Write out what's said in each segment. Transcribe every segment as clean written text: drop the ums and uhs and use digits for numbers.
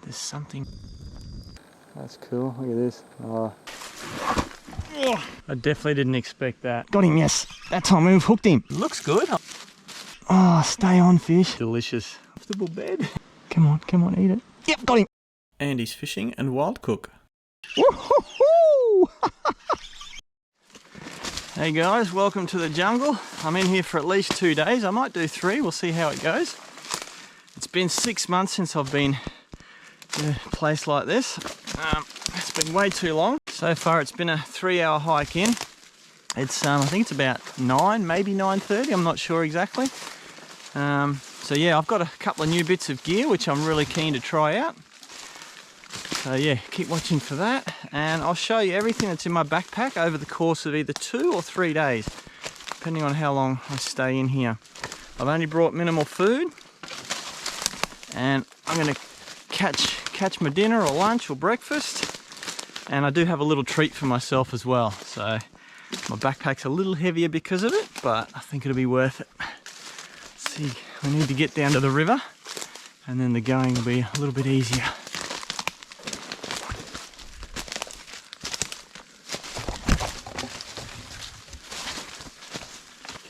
there's something. That's cool, look at this. Oh. I definitely didn't expect that. Got him, yes. That time we've hooked him. Looks good. Oh, stay on, fish. Delicious. Comfortable bed. Come on, eat it. Yep, got him. Andy's fishing and wild cook. Woo-hoo-hoo! Hey guys, welcome to the jungle. I'm in here for at least 2 days. I might do 3, we'll see how it goes. It's been 6 months since I've been in a place like this. It's been way too long. So far it's been a 3-hour hike in. It's I think it's about 9, maybe 9:30, I'm not sure exactly. So yeah, I've got a couple of new bits of gear which I'm really keen to try out. So yeah, keep watching for that, and I'll show you everything that's in my backpack over the course of either 2 or 3 days, depending on how long I stay in here. I've only brought minimal food, and I'm going to catch my dinner or lunch or breakfast, and I do have a little treat for myself as well. So my backpack's a little heavier because of it, but I think it'll be worth it. Let's see, we need to get down to the river, and then the going will be a little bit easier.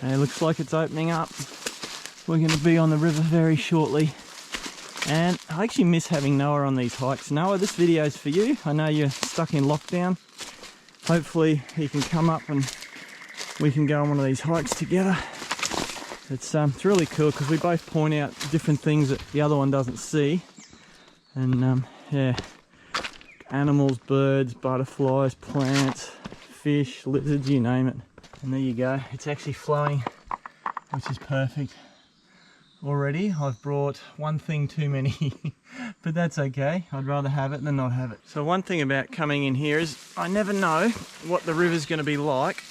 Okay, looks like it's opening up. We're going to be on the river very shortly. And I actually miss having Noah on these hikes. Noah, this video is for you. I know you're stuck in lockdown. Hopefully he can come up and we can go on one of these hikes together. It's really cool because we both point out different things that the other one doesn't see. And yeah, animals, birds, butterflies, plants, fish, lizards, you name it. And there you go, it's actually flowing, which is perfect. Already I've brought one thing too many, but that's okay. I'd rather have it than not have it. So one thing about coming in here is I never know what the river's going to be like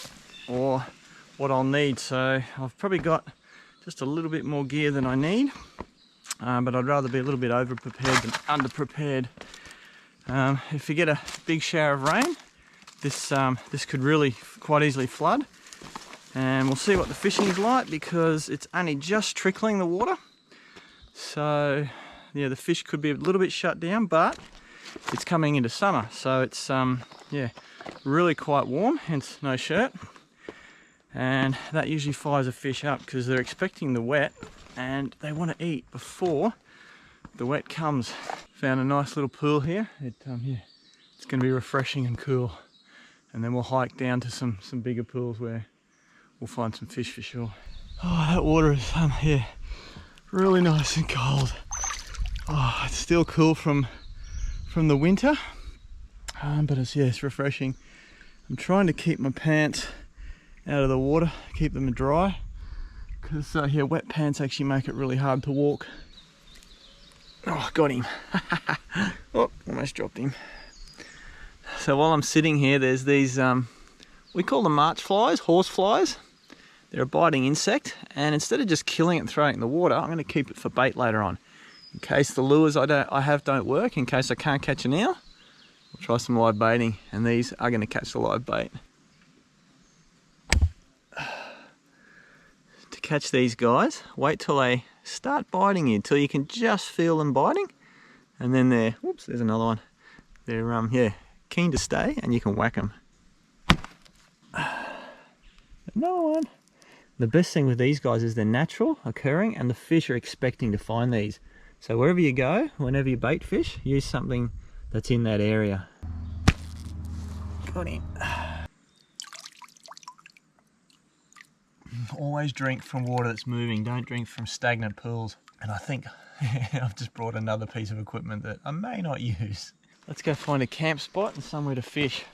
or what I'll need. So I've probably got just a little bit more gear than I need, but I'd rather be a little bit over prepared than under prepared. If you get a big shower of rain, this could really quite easily flood. And we'll see what the fishing's like because it's only just trickling the water. So yeah, the fish could be a little bit shut down, but it's coming into summer. So it's yeah, really quite warm, hence no shirt. And that usually fires a fish up because they're expecting the wet and they want to eat before the wet comes. Found a nice little pool here. Yeah, it's going to be refreshing and cool. And then we'll hike down to some bigger pools where we'll find some fish for sure. Oh, that water is yeah, really nice and cold. Oh, it's still cool from the winter, but it's refreshing. I'm trying to keep my pants out of the water, keep them dry, because yeah, wet pants actually make it really hard to walk. Oh, got him. Oh, almost dropped him. So while I'm sitting here, there's these, we call them march flies, horse flies. They're a biting insect, and instead of just killing it and throwing it in the water, I'm going to keep it for bait later on. In case the lures I have don't work, in case I can't catch an eel, we'll try some live baiting, and these are going to catch the live bait. To catch these guys, wait till they start biting you, till you can just feel them biting, and then they're, whoops, there's another one. They're, yeah, keen to stay, and you can whack them. Another one. The best thing with these guys is they're natural occurring and the fish are expecting to find these. So wherever you go, whenever you bait fish, use something that's in that area. Got him. Always drink from water that's moving, don't drink from stagnant pools. And I think I've just brought another piece of equipment that I may not use. Let's go find a camp spot and somewhere to fish.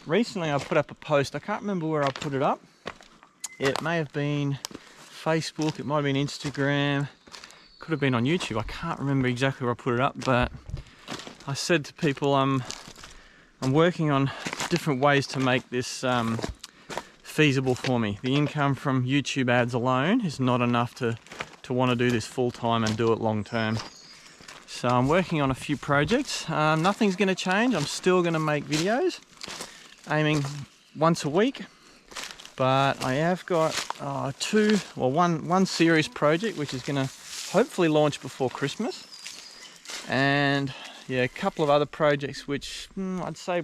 Recently I put up a post, I can't remember where I put it up. It may have been Facebook, it might have been Instagram, could have been on YouTube. I can't remember exactly where I put it up, but I said to people I'm working on different ways to make this feasible for me. The income from YouTube ads alone is not enough to want to do this full time and do it long term. So I'm working on a few projects. Nothing's going to change. I'm still going to make videos, aiming once a week. But I have got one serious project which is going to hopefully launch before Christmas, and yeah, a couple of other projects which I'd say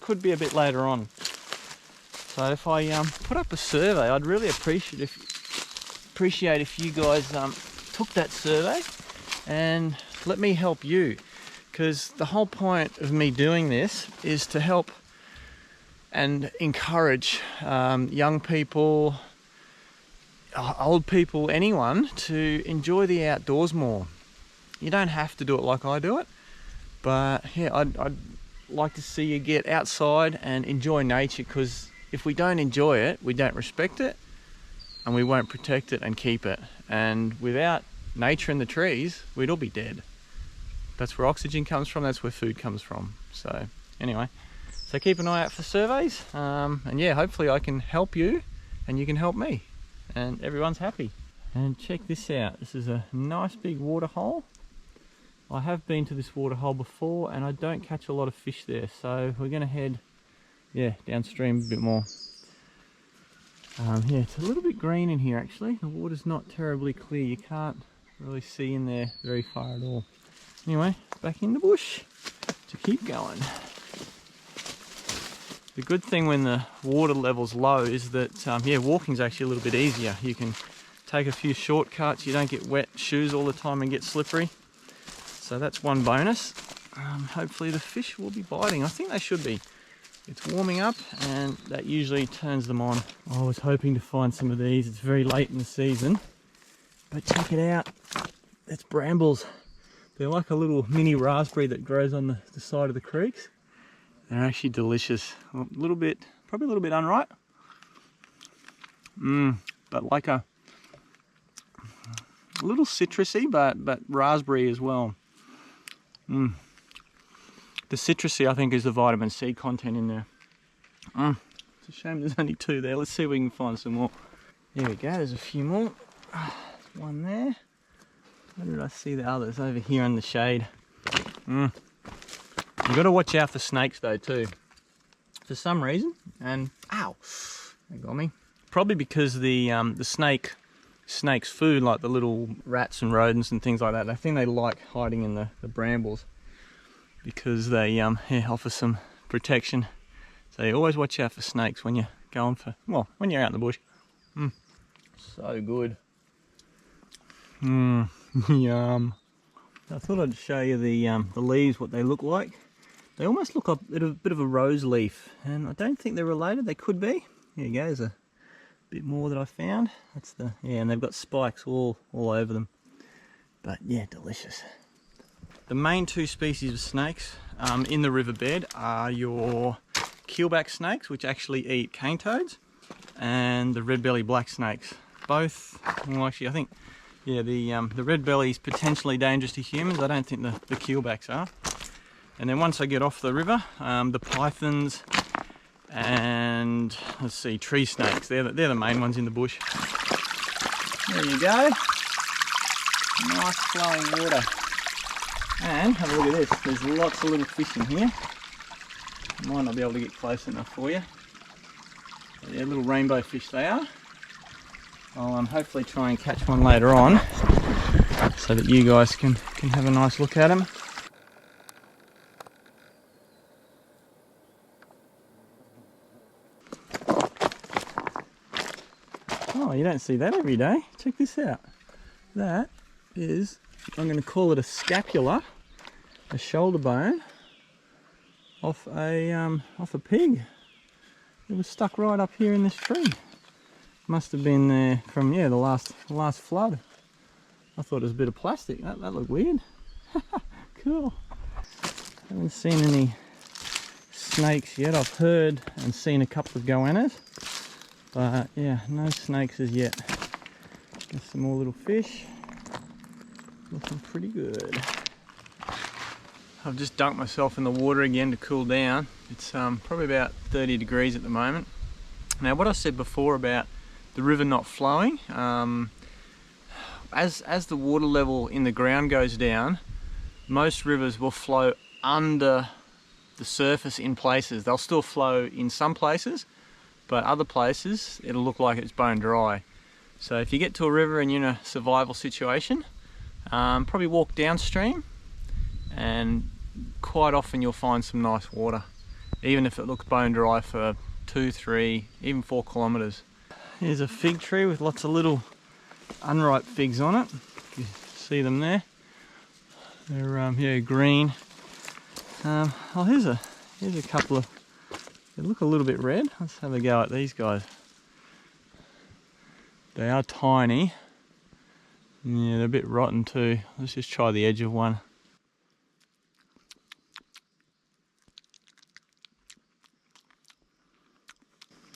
could be a bit later on. So if I put up a survey, I'd really appreciate if you guys took that survey and let me help you, because the whole point of me doing this is to help and encourage young people, old people, anyone to enjoy the outdoors more. You don't have to do it like I do it, but yeah, I'd like to see you get outside and enjoy nature, because if we don't enjoy it, we don't respect it, and we won't protect it and keep it. And without nature and the trees, we'd all be dead. That's where oxygen comes from, that's where food comes from. So anyway, so keep an eye out for surveys, and yeah, hopefully I can help you and you can help me and everyone's happy. And check this out, this is a nice big water hole. I have been to this water hole before and I don't catch a lot of fish there, so we're gonna head downstream a bit more. Yeah, it's a little bit green in here actually. The water's not terribly clear, you can't really see in there very far at all. Anyway, back in the bush to keep going. The good thing when the water level's low is that walking's actually a little bit easier. You can take a few shortcuts, you don't get wet shoes all the time and get slippery. So that's one bonus. Hopefully the fish will be biting. I think they should be. It's warming up and that usually turns them on. I was hoping to find some of these. It's very late in the season, but check it out. That's brambles. They're like a little mini raspberry that grows on the side of the creeks. They're actually delicious. Well, probably a little bit unripe. But like a little citrusy, but raspberry as well. The citrusy, I think, is the vitamin C content in there. It's a shame there's only two there. Let's see if we can find some more. There we go, there's a few more. There's one there. Where did I see the others? Over here in the shade. You've got to watch out for snakes though too. For some reason, and ow, they got me. Probably because the snake's food, like the little rats and rodents and things like that, I think they like hiding in the brambles because they offer some protection. So you always watch out for snakes when you're going for, well, when you're out in the bush. So good. Yum. I thought I'd show you the leaves, what they look like. They almost look a bit of a rose leaf, and I don't think they're related. They could be. There you go. There's a bit more that I found. That's and they've got spikes all over them. But yeah, delicious. The main two species of snakes in the riverbed are your Keelback snakes, which actually eat cane toads, and the red belly black snakes. Both, well, actually, I think, yeah, the red belly is potentially dangerous to humans. I don't think the keelbacks are. And then once I get off the river, the pythons and, let's see, tree snakes, they're the main ones in the bush. There you go. Nice flowing water. And have a look at this, there's lots of little fish in here. Might not be able to get close enough for you. But yeah, little rainbow fish they are. I'll hopefully try and catch one later on so that you guys can have a nice look at them. Oh, you don't see that every day. Check this out. That is, I'm going to call it a scapula, a shoulder bone off a pig. It was stuck right up here in this tree. Must have been there from the last flood. I thought it was a bit of plastic. That looked weird. Cool. Haven't seen any snakes yet. I've heard and seen a couple of goannas, but yeah, no snakes as yet. Got some more little fish. Looking pretty good. I've just dunked myself in the water again to cool down. It's probably about 30 degrees at the moment. Now, what I said before about the river not flowing, as the water level in the ground goes down, most rivers will flow under the surface in places. They'll still flow in some places, but other places it'll look like it's bone dry. So if you get to a river and you're in a survival situation, probably walk downstream and quite often you'll find some nice water, even if it looks bone dry for 2, 3, even 4 kilometres. Here's a fig tree with lots of little unripe figs on it. You see them there? They're yeah, green. Oh, here's a couple of. They look a little bit red. Let's have a go at these guys. They are tiny. Yeah, they're a bit rotten too. Let's just try the edge of one.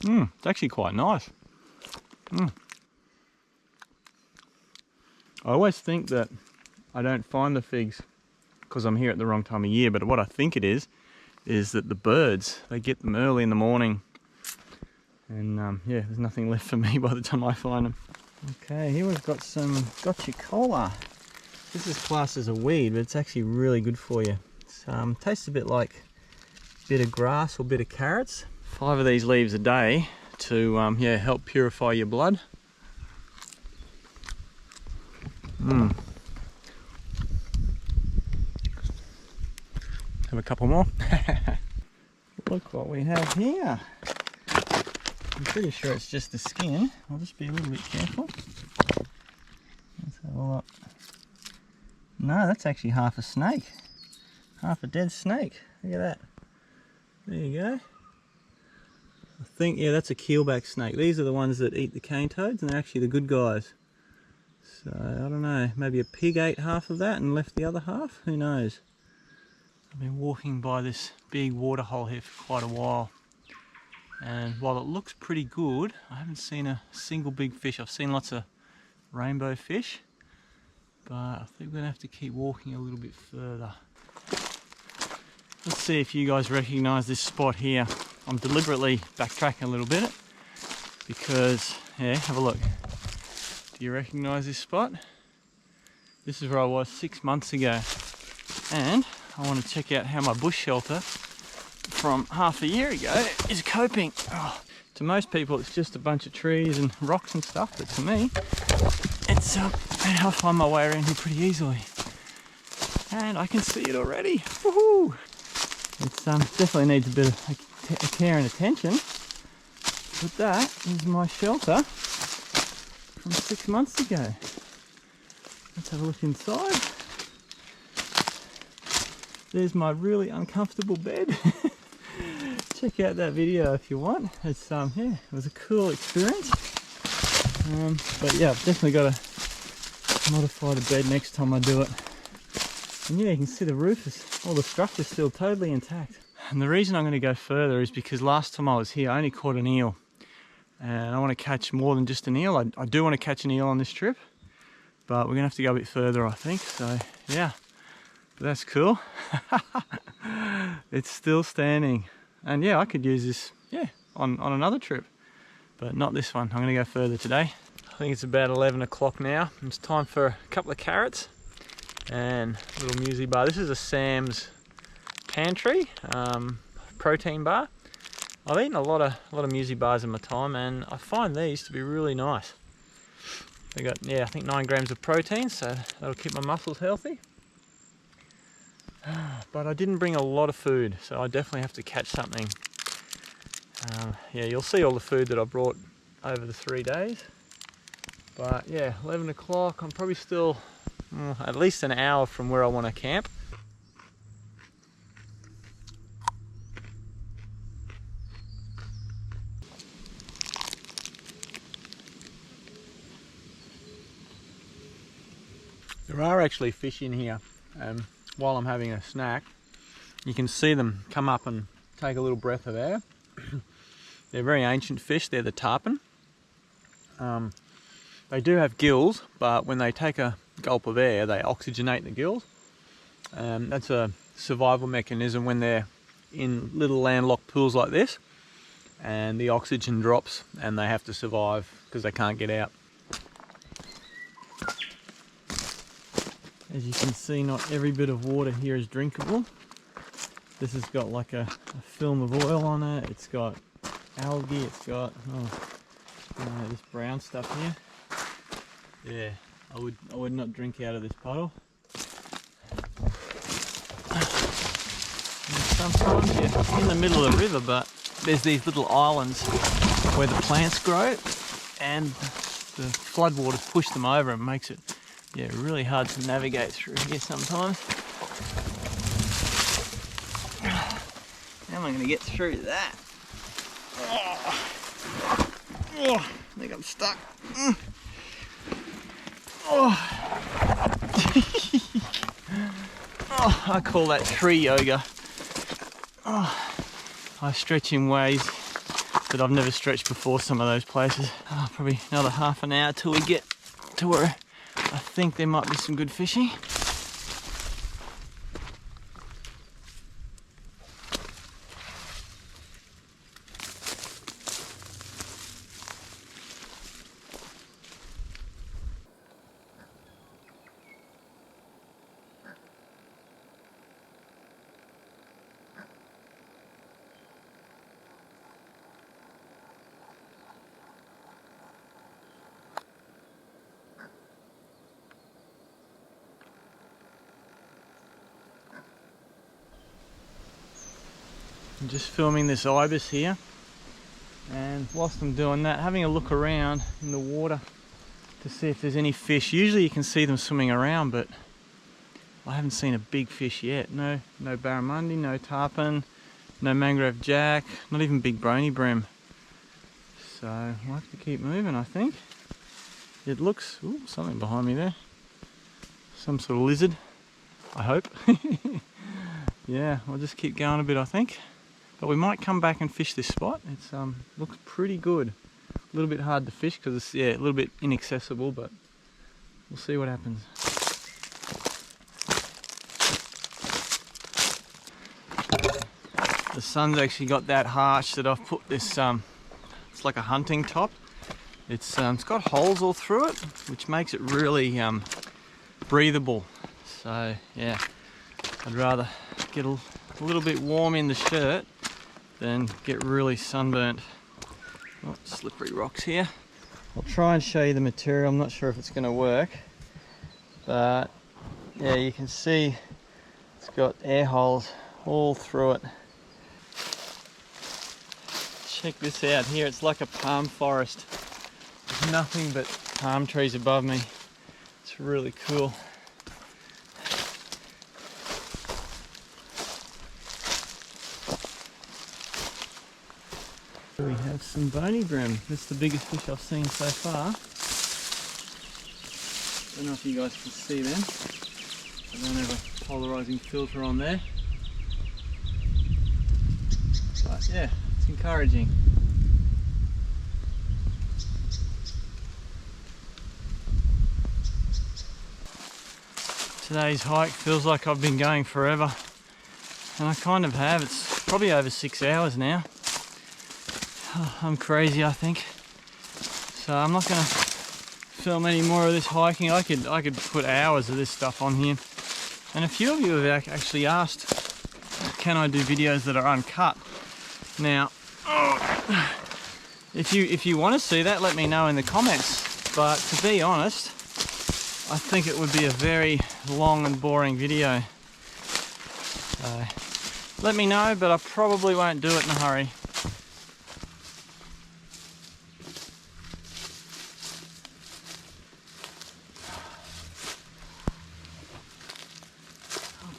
It's actually quite nice. I always think that I don't find the figs because I'm here at the wrong time of year, but what I think it is that the birds, they get them early in the morning, and yeah, there's nothing left for me by the time I find them. Okay, here we've got some gotcha cola. This is classed as a weed, but it's actually really good for you. It tastes a bit like a bit of grass or a bit of carrots. 5 of these leaves a day to yeah, help purify your blood. Have a couple more. Look what we have here. I'm pretty sure it's just the skin. I'll just be a little bit careful. Let's have a look. No, that's actually half a snake. Half a dead snake. Look at that. There you go. I think, yeah, that's a keelback snake. These are the ones that eat the cane toads, and they're actually the good guys. So, I don't know, maybe a pig ate half of that and left the other half? Who knows? I've been walking by this big waterhole here for quite a while. And while it looks pretty good, I haven't seen a single big fish. I've seen lots of rainbow fish, but I think we're going to have to keep walking a little bit further. Let's see if you guys recognise this spot here. I'm deliberately backtracking a little bit because, yeah, have a look. Do you recognise this spot? This is where I was 6 months ago, and I want to check out how my bush shelter from half a year ago is coping. Oh, to most people it's just a bunch of trees and rocks and stuff, but to me it's I find my way around here pretty easily, and I can see it already. Woohoo! It's definitely needs a bit of care and attention, but that is my shelter from 6 months ago. Let's have a look inside. There's my really uncomfortable bed. Check out that video if you want. It's yeah, it was a cool experience. But yeah, I've definitely got to modify the bed next time I do it. And yeah, you can see the roof is, all the structure's still totally intact. And the reason I'm going to go further is because last time I was here I only caught an eel. And I want to catch more than just an eel. I do want to catch an eel on this trip, but we're going to have to go a bit further, I think. So yeah, but that's cool. It's still standing. And yeah, I could use this, yeah, on another trip, but not this one. I'm going to go further today. I think it's about 11 o'clock now. It's time for a couple of carrots and a little muesli bar. This is a Sam's Pantry protein bar. I've eaten a lot of muesli bars in my time, and I find these to be really nice. They got, yeah, I think 9 grams of protein, so that'll keep my muscles healthy. But I didn't bring a lot of food, so I definitely have to catch something. Yeah, you'll see all the food that I brought over the 3 days. But yeah, 11 o'clock, I'm probably still at least an hour from where I want to camp. There are actually fish in here. While I'm having a snack, you can see them come up and take a little breath of air. They're very ancient fish. They're the tarpon. They do have gills, but when they take a gulp of air, they oxygenate the gills. That's a survival mechanism when they're in little landlocked pools like this, and the oxygen drops and they have to survive because they can't get out. As you can see, not every bit of water here is drinkable. This has got like a film of oil on it. It's got algae. It's got this brown stuff here. Yeah, I would not drink out of this puddle. Sometimes you're in the middle of the river, but there's these little islands where the plants grow and the floodwaters push them over and makes it really hard to navigate through here sometimes. How am I going to get through that? Oh, I think I'm stuck. Oh. Oh, I call that tree yoga. Oh, I stretch in ways that I've never stretched before some of those places. Oh, probably another half an hour till we get to where I think there might be some good fishing. I'm just filming this ibis here, and whilst I'm doing that, having a look around in the water to see if there's any fish. Usually you can see them swimming around, but I haven't seen a big fish yet. No barramundi, no tarpon, no mangrove jack, not even big brony brim. So we'll have to keep moving, I think. It looks, ooh, something behind me there. Some sort of lizard, I hope. Yeah, we'll just keep going a bit, I think. But we might come back and fish this spot. It's looks pretty good. A little bit hard to fish because it's a little bit inaccessible, but we'll see what happens. The sun's actually got that harsh that I've put this. It's like a hunting top. It's got holes all through it, which makes it really breathable. So yeah, I'd rather get a little bit warm in the shirt than get really sunburnt. Oh, slippery rocks here. I'll try and show you the material. I'm not sure if it's going to work, but yeah, you can see it's got air holes all through it. Check this out here. It's like a palm forest. There's nothing but palm trees above me. It's really cool. We have some bony brim. That's the biggest fish I've seen so far. Don't know if you guys can see them. I don't have a polarizing filter on there. But yeah, it's encouraging. Today's hike feels like I've been going forever. And I kind of have. It's probably over 6 hours now. I'm crazy, I think. So I'm not going to film any more of this hiking. I could put hours of this stuff on here. And a few of you have actually asked, can I do videos that are uncut? Now, if you want to see that, let me know in the comments. But to be honest, I think it would be a very long and boring video. So let me know, but I probably won't do it in a hurry.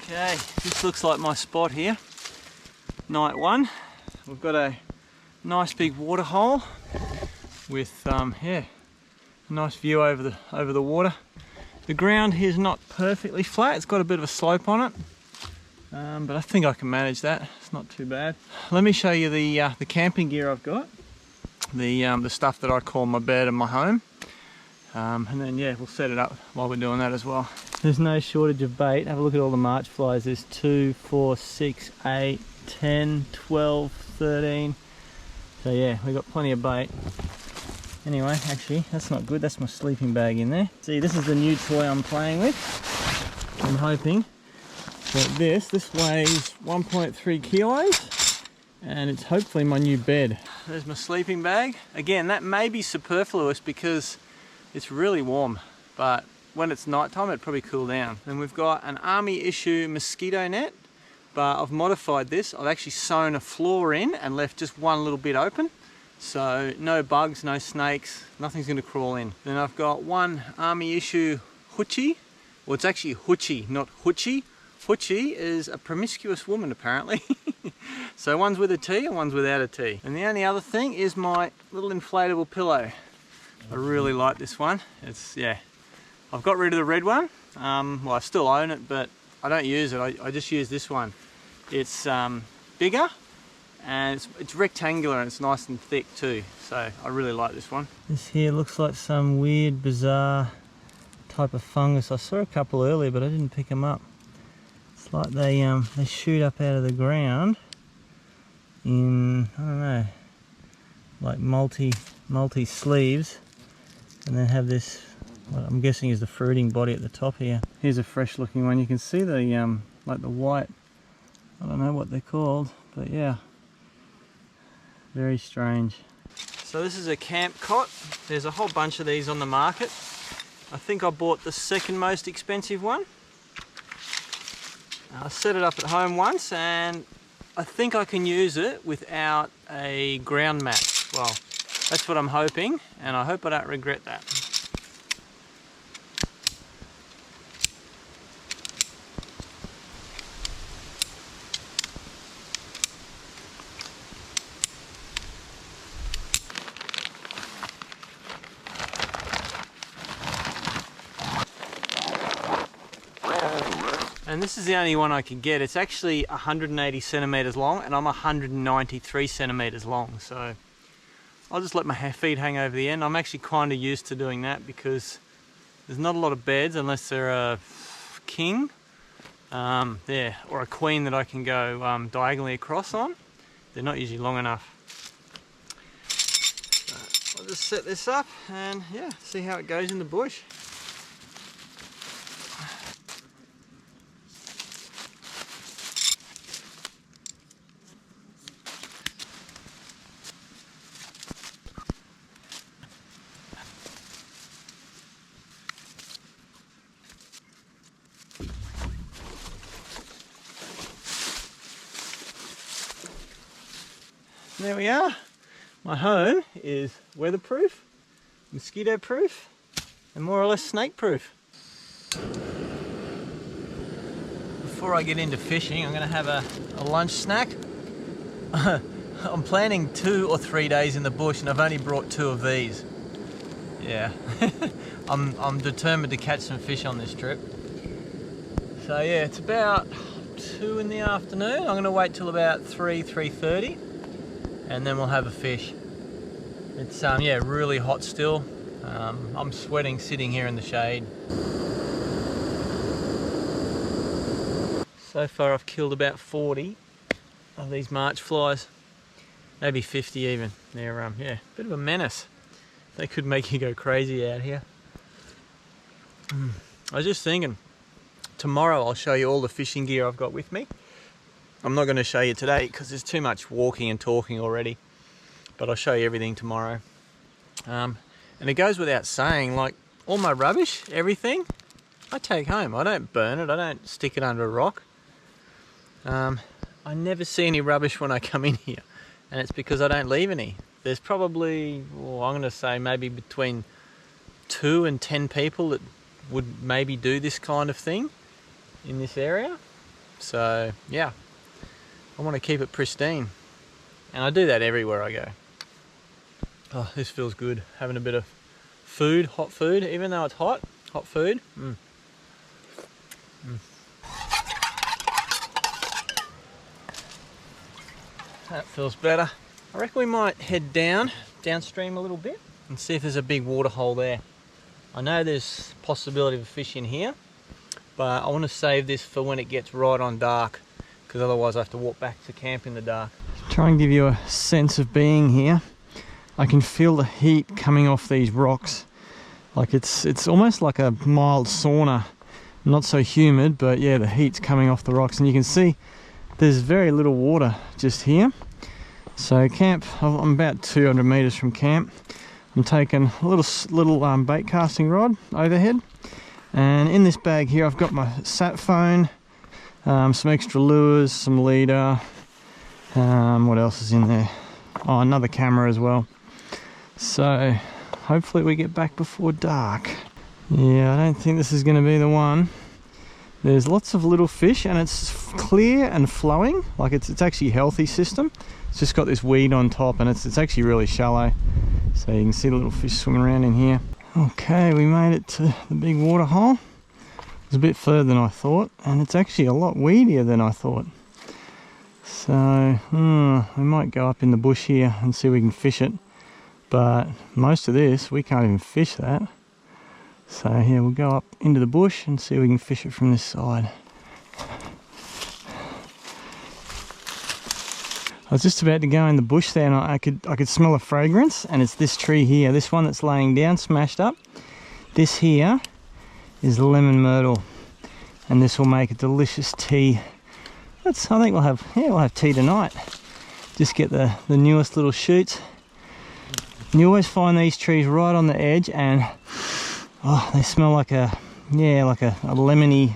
Okay, this looks like my spot here. Night one. We've got a nice big water hole with a nice view over the water. The ground here is not perfectly flat. It's got a bit of a slope on it, but I think I can manage that. It's not too bad. Let me show you the camping gear I've got. The stuff that I call my bed and my home. And then yeah, we'll set it up while we're doing that as well. There's no shortage of bait. Have a look at all the March flies. There's 2, 4, 6, 8, 10, 12, 13. So yeah, we've got plenty of bait. Anyway, actually, that's not good. That's my sleeping bag in there. See, this is the new toy I'm playing with. I'm hoping that this weighs 1.3 kilos and it's hopefully my new bed. There's my sleeping bag. Again, that may be superfluous because it's really warm, but when it's night time, it'd probably cool down. And we've got an army issue mosquito net, but I've modified this. I've actually sewn a floor in and left just one little bit open. So no bugs, no snakes, nothing's going to crawl in. Then I've got one army issue hoochie. Well, it's actually hoochie, not hoochie. Hoochie is a promiscuous woman apparently. So one's with a T and one's without a T. And the only other thing is my little inflatable pillow. I really like this one. It's, yeah, I've got rid of the red one. Well, I still own it, but I don't use it. I just use this one. It's bigger and it's rectangular and it's nice and thick too. So I really like this one. This here looks like some weird, bizarre type of fungus. I saw a couple earlier, but I didn't pick them up. It's like they shoot up out of the ground in, I don't know, like multi sleeves, and then have this, what I'm guessing is the fruiting body at the top here. Here's a fresh looking one. You can see the like the white, I don't know what they're called, but yeah, very strange. So this is a camp cot. There's a whole bunch of these on the market. I think I bought the second most expensive one. I set it up at home once and I think I can use it without a ground mat. Well, that's what I'm hoping, and I hope I don't regret that. And this is the only one I could get. It's actually 180 centimeters long and I'm 193 centimeters long. So I'll just let my feet hang over the end. I'm actually kind of used to doing that because there's not a lot of beds unless they're a king, yeah, or a queen that I can go diagonally across on. They're not usually long enough. So I'll just set this up and yeah, see how it goes in the bush. There we are. My home is weatherproof, mosquito proof, and more or less snake proof. Before I get into fishing, I'm going to have a lunch snack. I'm planning 2 or 3 days in the bush and I've only brought 2 of these. Yeah, I'm determined to catch some fish on this trip. So yeah, it's about 2 in the afternoon. I'm going to wait till about 3:30. And then we'll have a fish. It's yeah, really hot still. I'm sweating sitting here in the shade. So far I've killed about 40 of these March flies, maybe 50 even. They're yeah, a bit of a menace. They could make you go crazy out here. I was just thinking, tomorrow I'll show you all the fishing gear I've got with me. I'm not going to show you today because there's too much walking and talking already, but I'll show you everything tomorrow. And it goes without saying, like all my rubbish, everything, I take home. I don't burn it, I don't stick it under a rock. I never see any rubbish when I come in here, and it's because I don't leave any. There's probably, well, I'm going to say maybe between 2 and 10 people that would maybe do this kind of thing in this area. So yeah, I want to keep it pristine, and I do that everywhere I go. Oh, this feels good, having a bit of food, hot food, even though it's hot food. That feels better. I reckon we might head downstream a little bit and see if there's a big water hole there. I know there's possibility of a fish in here, but I want to save this for when it gets right on dark, because otherwise I have to walk back to camp in the dark. Try and give you a sense of being here. I can feel the heat coming off these rocks. Like it's almost like a mild sauna. Not so humid, but yeah, the heat's coming off the rocks, and you can see there's very little water just here. So camp, I'm about 200 meters from camp. I'm taking a little bait casting rod overhead, and in this bag here I've got my sat phone, some extra lures, some leader. What else is in there? Oh, another camera as well. So hopefully we get back before dark. Yeah, I don't think this is going to be the one. There's lots of little fish and it's clear and flowing, like it's actually a healthy system. It's just got this weed on top and it's actually really shallow. So you can see the little fish swimming around in here. Okay, we made it to the big water hole. It's a bit further than I thought and it's actually a lot weedier than I thought. So we might go up in the bush here and see if we can fish it. But most of this, we can't even fish that. So yeah, we'll go up into the bush and see if we can fish it from this side. I was just about to go in the bush there and I could smell a fragrance, and it's this tree here, this one that's laying down, smashed up. This here is lemon myrtle, and this will make a delicious tea. I think we'll have tea tonight. Just get the newest little shoots. And you always find these trees right on the edge, and oh, they smell like a lemony,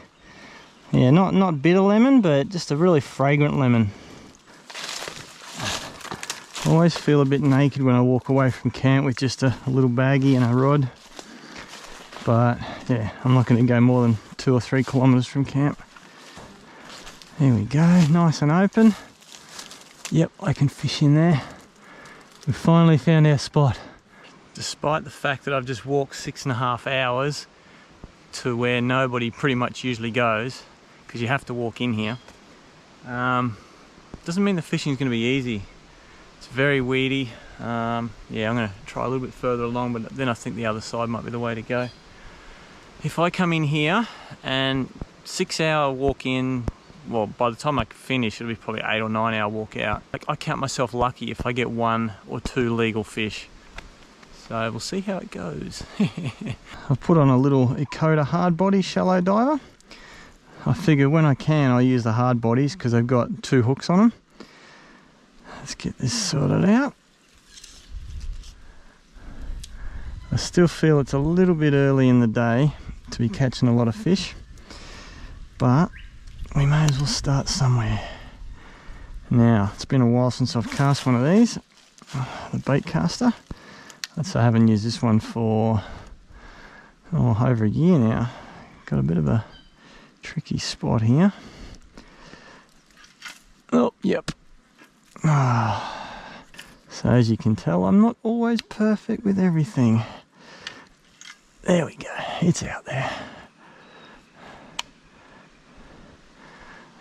yeah, not bitter lemon, but just a really fragrant lemon. I always feel a bit naked when I walk away from camp with just a little baggie and a rod. But yeah, I'm not going to go more than 2 or 3 kilometers from camp. There we go, nice and open. Yep, I can fish in there. We finally found our spot. Despite the fact that I've just walked 6.5 hours to where nobody pretty much usually goes, because you have to walk in here, doesn't mean the fishing is going to be easy. It's very weedy. Yeah, I'm going to try a little bit further along, but then I think the other side might be the way to go. If I come in here and 6-hour walk in, well, by the time I finish, it'll be probably 8 or 9 hour walk out. I count myself lucky if I get 1 or 2 legal fish. So we'll see how it goes. I've put on a little Ecoda hard body shallow diver. I figure when I can, I'll use the hard bodies because they've got 2 hooks on them. Let's get this sorted out. I still feel it's a little bit early in the day to be catching a lot of fish, but we may as well start somewhere. Now, it's been a while since I've cast one of these, the bait caster. I haven't used this one for over a year now. Got a bit of a tricky spot here. Oh, yep. So as you can tell, I'm not always perfect with everything. There we go, it's out there.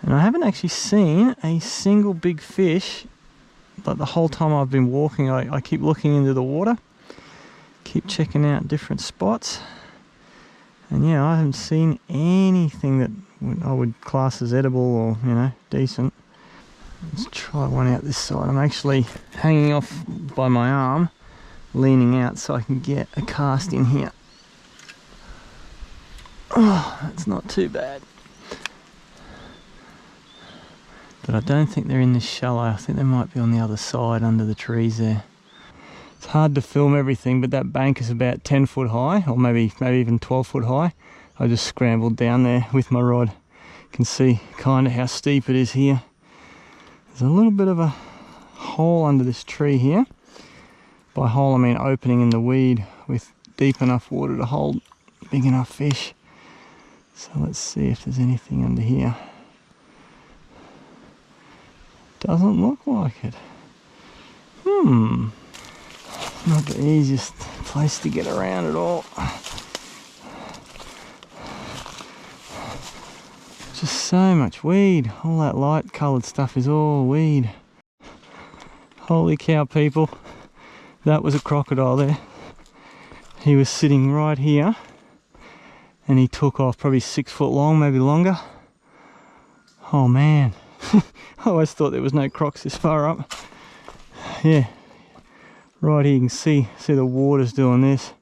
And I haven't actually seen a single big fish, but the whole time I've been walking, I keep looking into the water, keep checking out different spots, and yeah, I haven't seen anything that I would class as edible or, you know, decent. Let's try one out this side. I'm actually hanging off by my arm, leaning out so I can get a cast in here. Oh, that's not too bad. But I don't think they're in this shallow. I think they might be on the other side under the trees there. It's hard to film everything, but that bank is about 10 foot high, or maybe even 12 foot high. I just scrambled down there with my rod. You can see kind of how steep it is here. There's a little bit of a hole under this tree here. By hole I mean opening in the weed with deep enough water to hold big enough fish. So let's see if there's anything under here. Doesn't look like it. Not the easiest place to get around at all. Just so much weed. All that light coloured stuff is all weed. Holy cow, people. That was a crocodile there. He was sitting right here and he took off, probably 6 foot long, maybe longer. Oh man. I always thought there was no crocs this far up. Yeah. Right here you can see the water's doing this.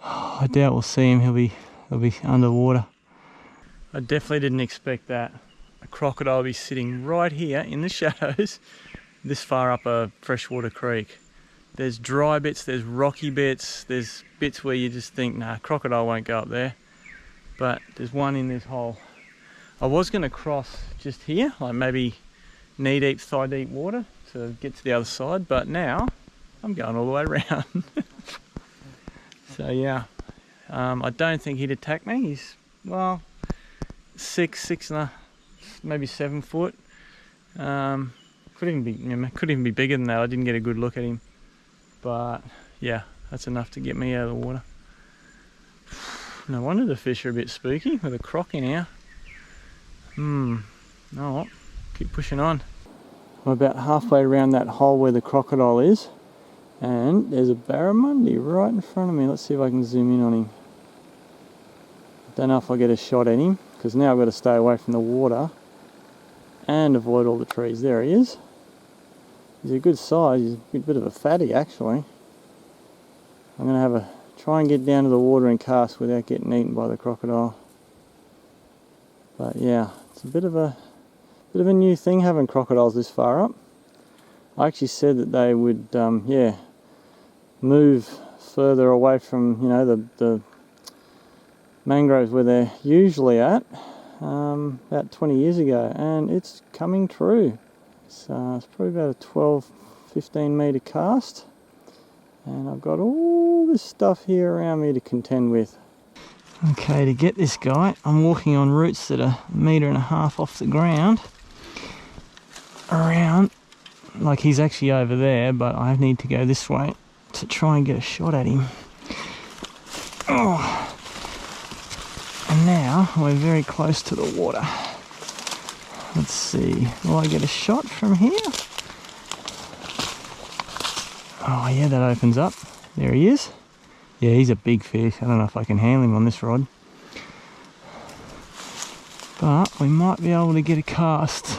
Oh, I doubt we'll see him. He'll be underwater. I definitely didn't expect that. A crocodile will be sitting right here in the shadows this far up a freshwater creek. There's dry bits, there's rocky bits, there's bits where you just think, nah, crocodile won't go up there. But there's one in this hole. I was going to cross just here, like maybe knee deep, thigh deep water to get to the other side, but now I'm going all the way around. So yeah, I don't think he'd attack me. He's, well, 6 and a, maybe 7 foot. Could even be bigger than that. I didn't get a good look at him, but yeah, that's enough to get me out of the water. No wonder the fish are a bit spooky with a croc in here. Oh, keep pushing on. I'm about halfway around that hole where the crocodile is, and there's a barramundi right in front of me. Let's see if I can zoom in on him. Don't know if I'll get a shot at him, because now I've got to stay away from the water and avoid all the trees. There he is. He's a good size. He's a bit of a fatty, actually. I'm going to try and get down to the water and cast without getting eaten by the crocodile. But yeah, it's a bit of a new thing having crocodiles this far up. I actually said that they would, move further away from, the mangroves where they're usually at, about 20 years ago, and it's coming true. It's probably about a 12-15 metre cast, and I've got all this stuff here around me to contend with. Okay, to get this guy, I'm walking on roots that are 1.5 metres off the ground, around, like he's actually over there, but I need to go this way to try and get a shot at him. Oh. And now we're very close to the water. Let's see, will I get a shot from here? Oh yeah, that opens up. There he is. Yeah, he's a big fish. I don't know if I can handle him on this rod. But we might be able to get a cast.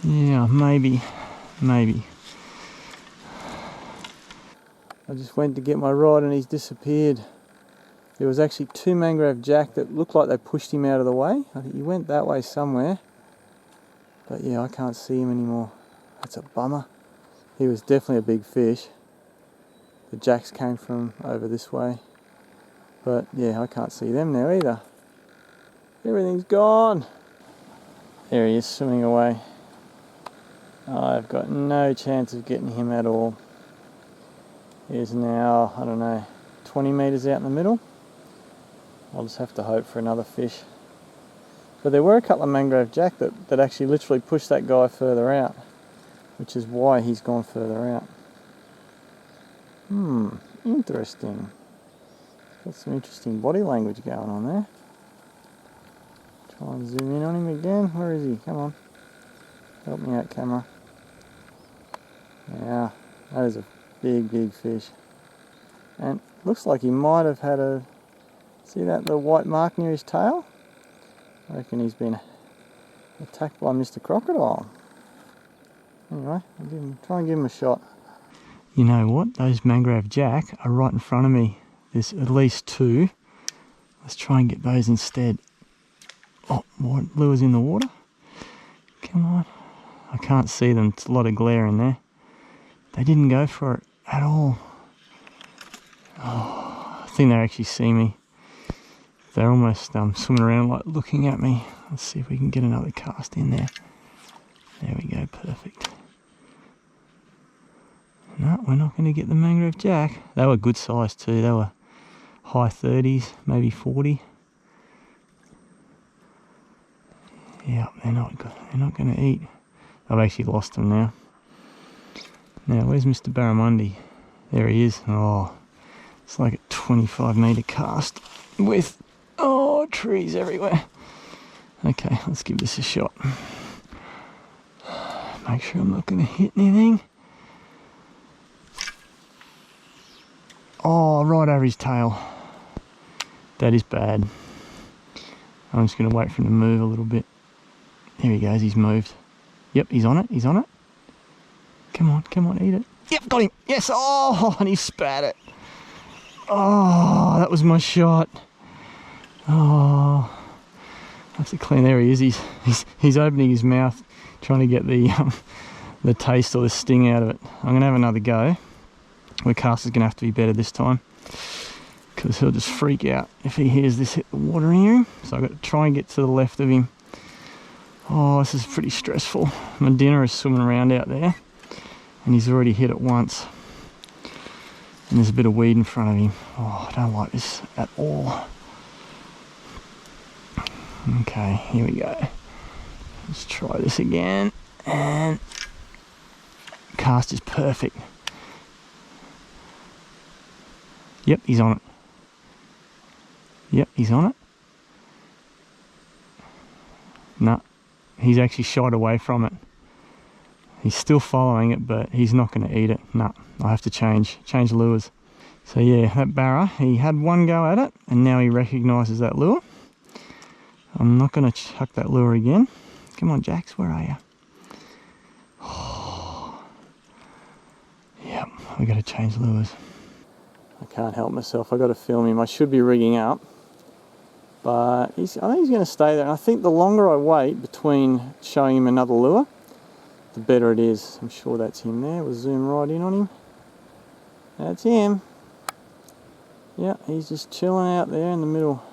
Yeah, maybe. I just went to get my rod and he's disappeared. There was actually 2 Mangrove Jack that looked like they pushed him out of the way. I think he went that way somewhere. But yeah, I can't see him anymore. That's a bummer. He was definitely a big fish. The Jacks came from over this way. But yeah, I can't see them now either. Everything's gone. There he is, swimming away. I've got no chance of getting him at all. He is now, I don't know, 20 metres out in the middle. I'll just have to hope for another fish. But there were a couple of Mangrove Jack that actually literally pushed that guy further out, which is why he's gone further out. Interesting. Got some interesting body language going on there. Try and zoom in on him again. Where is he? Come on. Help me out, camera. Yeah, that is a big fish. And looks like he might have had a... See that little white mark near his tail? I reckon he's been attacked by Mr. Crocodile. Anyway, I'll try and give him a shot. You know what? Those Mangrove Jack are right in front of me. There's at least 2. Let's try and get those instead. Oh, more lures in the water. Come on. I can't see them. It's a lot of glare in there. They didn't go for it at all. Oh, I think they actually see me. They're almost swimming around like looking at me. Let's see if we can get another cast in there. There we go, perfect. No, we're not going to get the Mangrove Jack. They were good size too. They were high 30s, maybe 40. Yeah, they're not going to eat. I've actually lost them now. Now, where's Mr. Barramundi? There he is. Oh, it's like a 25 metre cast with, trees everywhere. Okay, let's give this a shot. Make sure I'm not going to hit anything. Oh, right over his tail. That is bad. I'm just going to wait for him to move a little bit. There he goes, he's moved. Yep, he's on it. Come on, eat it. Yep, got him. Yes, oh, and he spat it. Oh, that was my shot. Oh, I have to clean. There he is. He's opening his mouth, trying to get the taste or the sting out of it. I'm going to have another go. My cast is going to have to be better this time, because he'll just freak out if he hears this hit the water in him. So I've got to try and get to the left of him. Oh, this is pretty stressful. My dinner is swimming around out there, and he's already hit it once. And there's a bit of weed in front of him. Oh, I don't like this at all. Okay, here we go. Let's try this again. And cast is perfect. Yep, he's on it. Yep, he's on it. No, he's actually shied away from it. He's still following it, but he's not going to eat it. No, I have to change lures. So yeah, that barra, he had one go at it, and now he recognises that lure. I'm not going to chuck that lure again. Come on, Jax, where are you? Oh. Yep, we got to change lures. I can't help myself. I got to film him. I should be rigging up, but I think he's going to stay there. And I think the longer I wait between showing him another lure, the better it is. I'm sure that's him there. We'll zoom right in on him. That's him. Yeah, he's just chilling out there in the middle.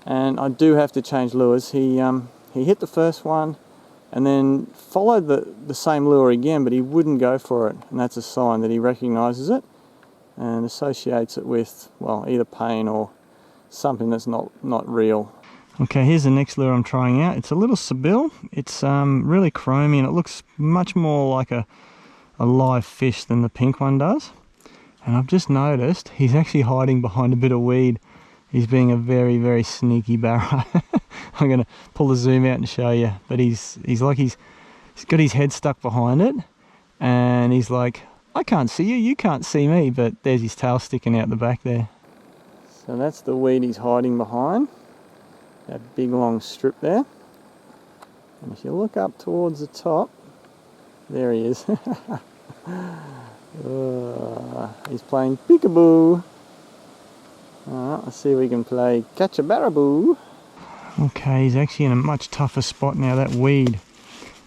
And I do have to change lures. He hit the first one and then followed the same lure again, but he wouldn't go for it. And that's a sign that he recognises it and associates it with, well, either pain or something that's not real. Okay, here's the next lure I'm trying out. It's a little Sibyl. It's really chromy, and it looks much more like a live fish than the pink one does. And I've just noticed he's actually hiding behind a bit of weed. He's being a very, very sneaky barra. I'm going to pull the zoom out and show you. But he's got his head stuck behind it, and he's like, I can't see you, you can't see me, but there's his tail sticking out the back there. So that's the weed he's hiding behind, that big long strip there. And if you look up towards the top, there he is. He's playing peekaboo. Alright, let's see if we can play catch a baraboo. Okay, he's actually in a much tougher spot now. That weed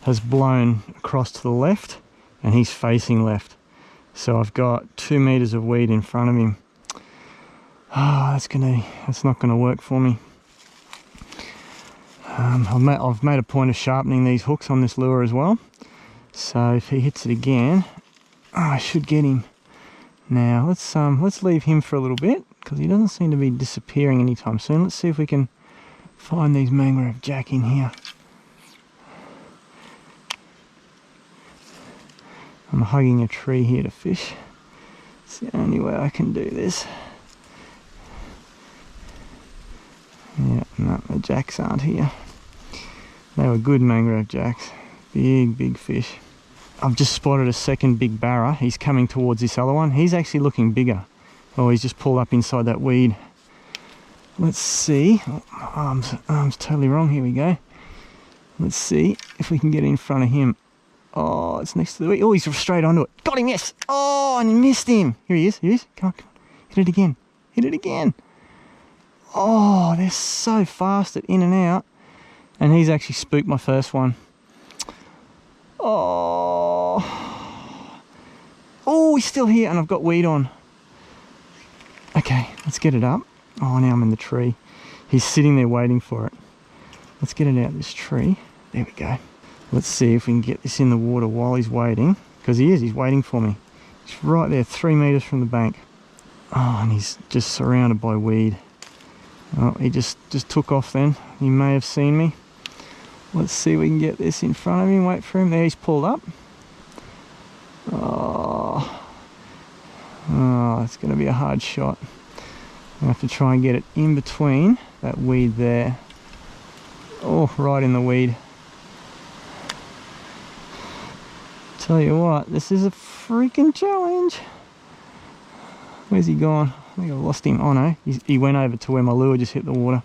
has blown across to the left, and he's facing left. So I've got 2 meters of weed in front of him. Oh, that's not gonna work for me. I've made a point of sharpening these hooks on this lure as well. So if he hits it again, I should get him. Now let's leave him for a little bit, because he doesn't seem to be disappearing anytime soon. Let's see if we can find these Mangrove Jack in here. I'm hugging a tree here to fish. It's the only way I can do this. Yeah, no, the jacks aren't here. They were good Mangrove Jacks. Big fish. I've just spotted a second big barra. He's coming towards this other one. He's actually looking bigger. Oh, he's just pulled up inside that weed. Let's see. Oh, arm's totally wrong. Here we go. Let's see if we can get in front of him. Oh, it's next to the weed. Oh, he's straight onto it. Got him, yes. Oh, and he missed him. Here he is. Come on. Hit it again. Hit it again. Oh, they're so fast at in and out. And he's actually spooked my first one. Oh, he's still here, and I've got weed on. Okay, let's get it up. Oh, now I'm in the tree. He's sitting there waiting for it. Let's get it out of this tree. There we go. Let's see if we can get this in the water while he's waiting, because he's waiting for me. He's right there, 3 meters from the bank. Oh, and he's just surrounded by weed. Oh, he just took off then. He may have seen me. Let's see if we can get this in front of him. Wait for him. There, he's pulled up. Oh, it's going to be a hard shot. I have to try and get it in between that weed there. Oh, right in the weed. Tell you what, this is a freaking challenge. Where's he gone? I think I've lost him. Oh no, he went over to where my lure just hit the water.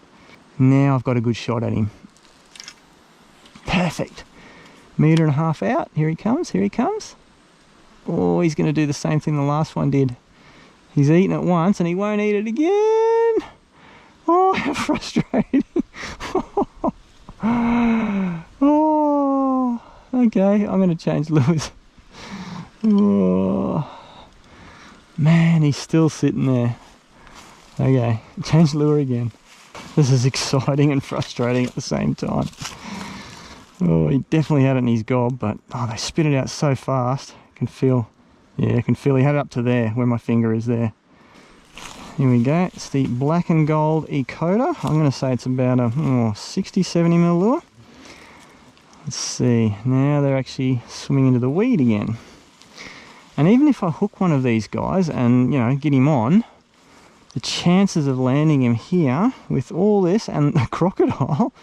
Now I've got a good shot at him. Perfect. 1.5 meters out. Here he comes. Oh, he's going to do the same thing the last one did. He's eaten it once and he won't eat it again. Oh, how frustrating. Oh, okay, I'm going to change lures. Oh, man, he's still sitting there. Okay, change lure again. This is exciting and frustrating at the same time. Oh, he definitely had it in his gob, but oh, they spit it out so fast. I can feel, yeah, I can feel he had it up to there, where my finger is there. Here we go. It's the black and gold Ecoda. I'm going to say it's about a 60, 70 mil lure. Let's see. Now they're actually swimming into the weed again. And even if I hook one of these guys and, you know, get him on, the chances of landing him here with all this and the crocodile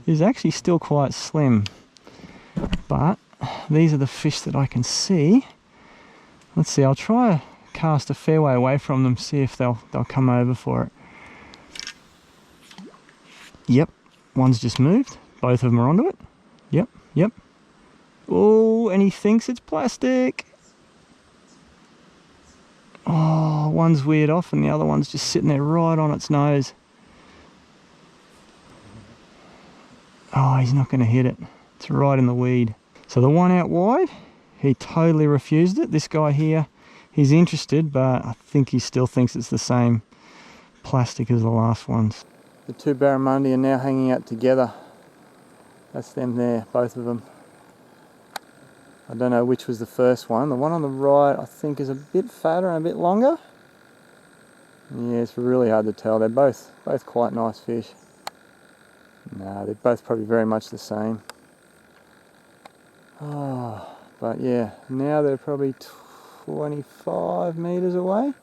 is actually still quite slim. But these are the fish that I can see. Let's see, I'll try cast a fair way away from them, see if they'll come over for it. Yep, one's just moved. Both of them are onto it. Yep. Oh, and he thinks it's plastic. Oh, one's weird off and the other one's just sitting there right on its nose. Oh, he's not going to hit it. It's right in the weed. So the one out wide, he totally refused it. This guy here, he's interested, but I think he still thinks it's the same plastic as the last ones. The two Barramundi are now hanging out together. That's them there, both of them. I don't know which was the first one. The one on the right, I think, is a bit fatter and a bit longer. Yeah, it's really hard to tell. They're both quite nice fish. No, they're both probably very much the same. Oh, but yeah, now they're probably 25 meters away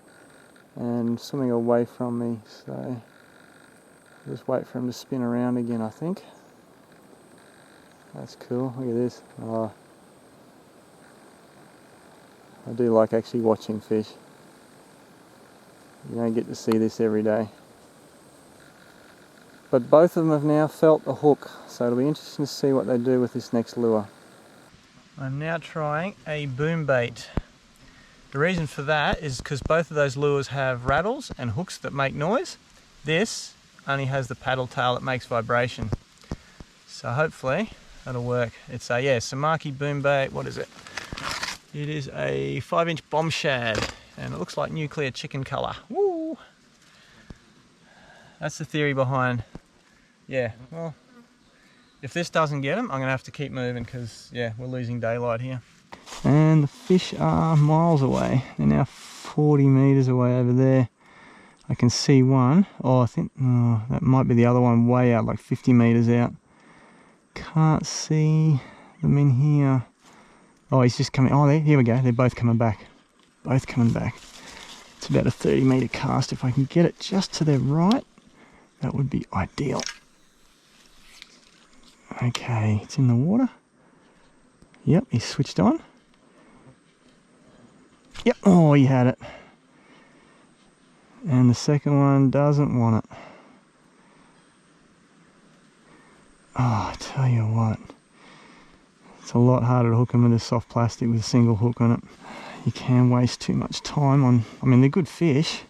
and swimming away from me. So just wait for him to spin around again, I think. That's cool. Look at this. Oh, I do like actually watching fish. You don't get to see this every day. But both of them have now felt the hook, so it'll be interesting to see what they do with this next lure. I'm now trying a boom bait. The reason for that is because both of those lures have rattles and hooks that make noise. This only has the paddle tail that makes vibration. So hopefully that'll work. It's a, yeah, Samaki boom bait. What is it? It is a 5-inch bomb shad and it looks like nuclear chicken colour. Woo! That's the theory behind, yeah, well, if this doesn't get them, I'm going to have to keep moving because, yeah, we're losing daylight here. And the fish are miles away. They're now 40 metres away over there. I can see one. Oh, I think that might be the other one way out, like 50 metres out. Can't see them in here. Oh, he's just coming. Oh, there, here we go. They're both coming back. Both coming back. It's about a 30 metre cast. If I can get it just to their right, that would be ideal. Okay, it's in the water. Yep, he's switched on. Yep, oh, he had it. And the second one doesn't want it. Oh, I tell you what. It's a lot harder to hook them with a soft plastic with a single hook on it. You can waste too much time on, I mean, they're good fish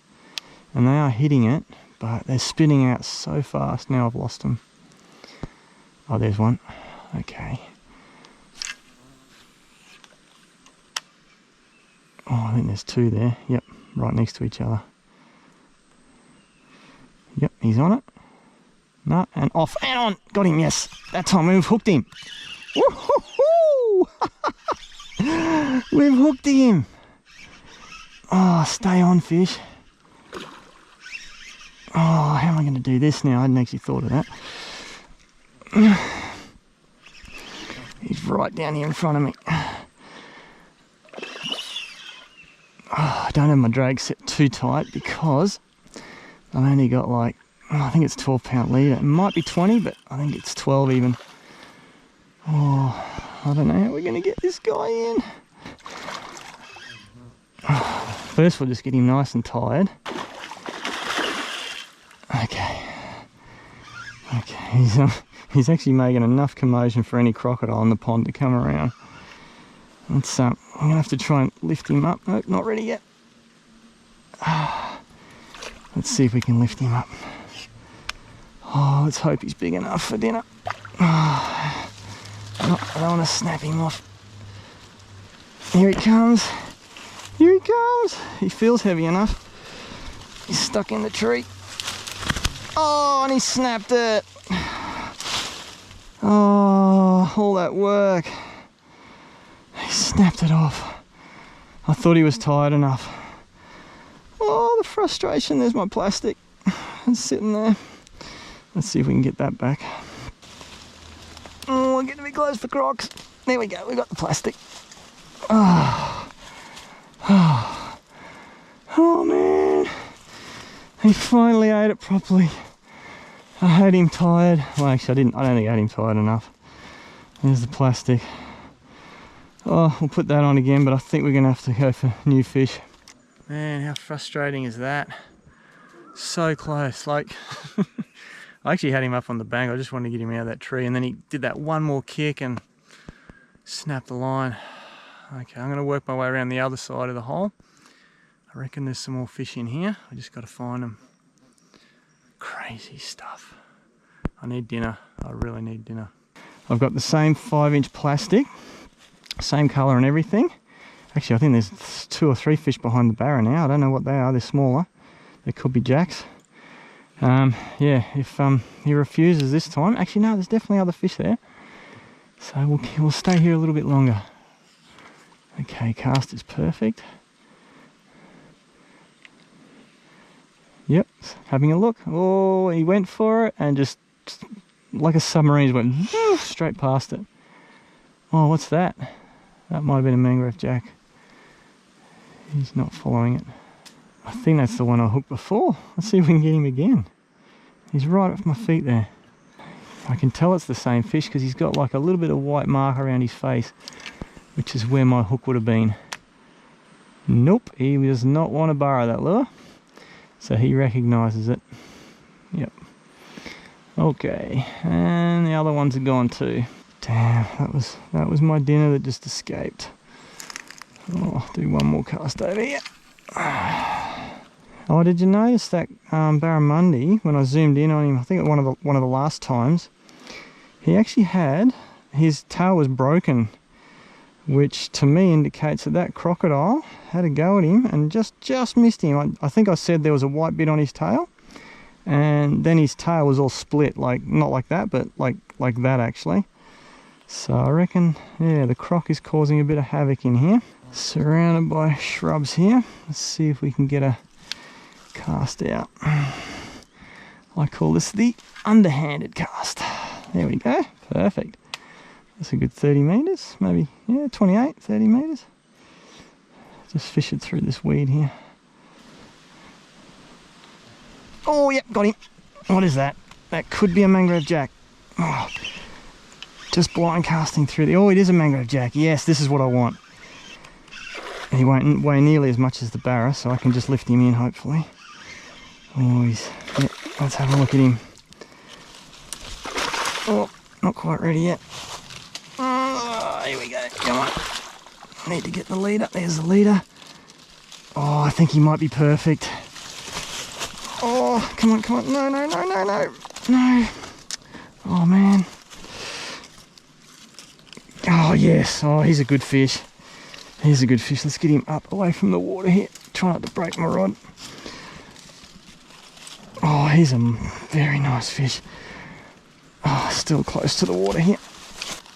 and they are hitting it, but they're spinning out so fast. Now I've lost them. Oh, there's one. Okay. Oh, I think there's two there. Yep, right next to each other. Yep, he's on it. No, and off and on. Got him, yes. That time we've hooked him. Woo-hoo-hoo! We've hooked him. Oh, stay on, fish. Oh, how am I going to do this now? I hadn't actually thought of that. He's right down here in front of me. Oh, I don't have my drag set too tight because I've only got like, I think it's 12-pound leader. It might be 20, but I think it's 12 even. Oh, I don't know how we're going to get this guy in. First we'll just get him nice and tired. Okay. Okay, he's actually making enough commotion for any crocodile in the pond to come around. Let's, I'm going to have to try and lift him up. Nope, not ready yet. Let's see if we can lift him up. Oh, let's hope he's big enough for dinner. I don't want to snap him off. Here he comes. Here he comes. He feels heavy enough. He's stuck in the tree. Oh, and he snapped it. Oh, all that work. He snapped it off. I thought he was tired enough. Oh, the frustration. There's my plastic. It's sitting there. Let's see if we can get that back. Oh, we're getting a bit close for crocs. There we go, we got the plastic. Oh, oh. Oh man, he finally ate it properly. I had him tired. Well, actually I don't think I had him tired enough. There's the plastic. Oh, we'll put that on again, but I think we're gonna have to go for new fish. Man, how frustrating is that? So close, like I actually had him up on the bank. I just wanted to get him out of that tree, and then he did that one more kick and snapped the line. Okay, I'm gonna work my way around the other side of the hole. I reckon there's some more fish in here. I just gotta find them. Crazy stuff. I need dinner. I really need dinner. I've got the same 5-inch plastic, same colour and everything. Actually, I think there's 2 or 3 fish behind the barra now. I don't know what they are. They're smaller. They could be jacks. Yeah, if he refuses this time, actually no, there's definitely other fish there. So we'll stay here a little bit longer. Okay, cast is perfect. Yep, having a look. Oh, he went for it and just like a submarine, went straight past it. Oh, what's that? That might have been a Mangrove Jack. He's not following it. I think that's the one I hooked before. Let's see if we can get him again. He's right off my feet there. I can tell it's the same fish because he's got like a little bit of white mark around his face, which is where my hook would have been. Nope, he does not want to borrow that lure, so he recognises it. Yep. Okay, and the other ones are gone too. Damn, that was my dinner that just escaped. Oh, I'll do one more cast over here. Oh, did you notice that Barramundi, when I zoomed in on him, I think one of the last times, he actually had, his tail was broken, which to me indicates that crocodile had a go at him and just missed him. I think I said there was a white bit on his tail, and then his tail was all split, like not like that, but like that actually. So I reckon, yeah, the croc is causing a bit of havoc in here. Surrounded by shrubs here. Let's see if we can get a cast out. I call this the underhanded cast. There we go, perfect. That's a good 30 metres, maybe, yeah, 28, 30 metres. Just fish it through this weed here. Oh, yep, got him. What is that? That could be a Mangrove Jack. Oh, just blind casting through the, oh, it is a Mangrove Jack. Yes, this is what I want. He won't weigh nearly as much as the barra, so I can just lift him in, hopefully. Oh, yeah, let's have a look at him. Oh, not quite ready yet. Oh, here we go, come on. Need to get the leader, there's the leader. Oh, I think he might be perfect. Oh, come on, no. Oh, man. Oh, yes, oh, he's a good fish. Here's a good fish. Let's get him up away from the water here. Try not to break my rod. Oh, he's a very nice fish. Oh, still close to the water here.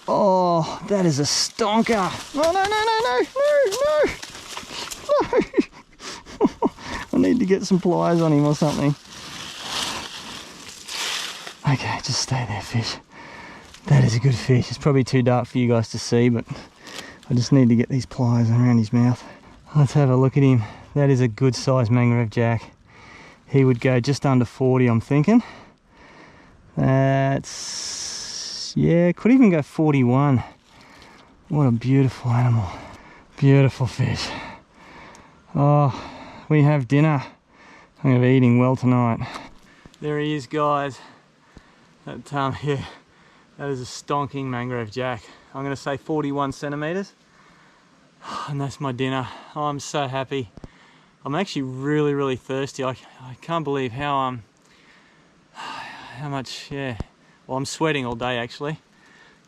Oh, that is a stonker. No. I need to get some pliers on him or something. Okay, just stay there, fish. That is a good fish. It's probably too dark for you guys to see, but I just need to get these pliers around his mouth. Let's have a look at him. That is a good sized Mangrove Jack. He would go just under 40, I'm thinking. That's, yeah, could even go 41. What a beautiful animal. Beautiful fish. Oh, we have dinner. I'm going to be eating well tonight. There he is, guys. That, yeah, that is a stonking Mangrove Jack. I'm going to say 41 centimetres, and that's my dinner. Oh, I'm so happy. I'm actually really thirsty. I can't believe how much, yeah. Well, I'm sweating all day actually.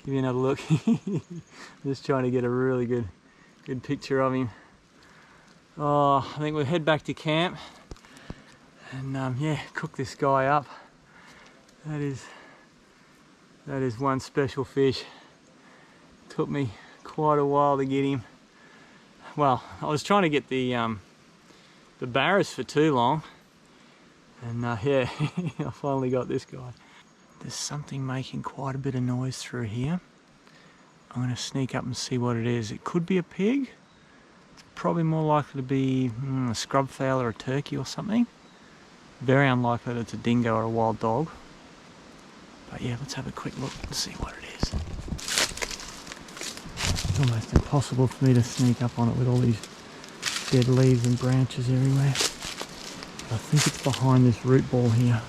Give you another look. Just trying to get a really good picture of him. Oh, I think we'll head back to camp and yeah, cook this guy up. That is That is one special fish. Took me quite a while to get him. Well, I was trying to get the barras for too long, and yeah, I finally got this guy. There's something making quite a bit of noise through here. I'm going to sneak up and see what it is. It could be a pig. It's probably more likely to be a scrub fowl or a turkey or something. Very unlikely that it's a dingo or a wild dog. But yeah, let's have a quick look and see what it is. It's almost impossible for me to sneak up on it with all these dead leaves and branches everywhere. I think it's behind this root ball here.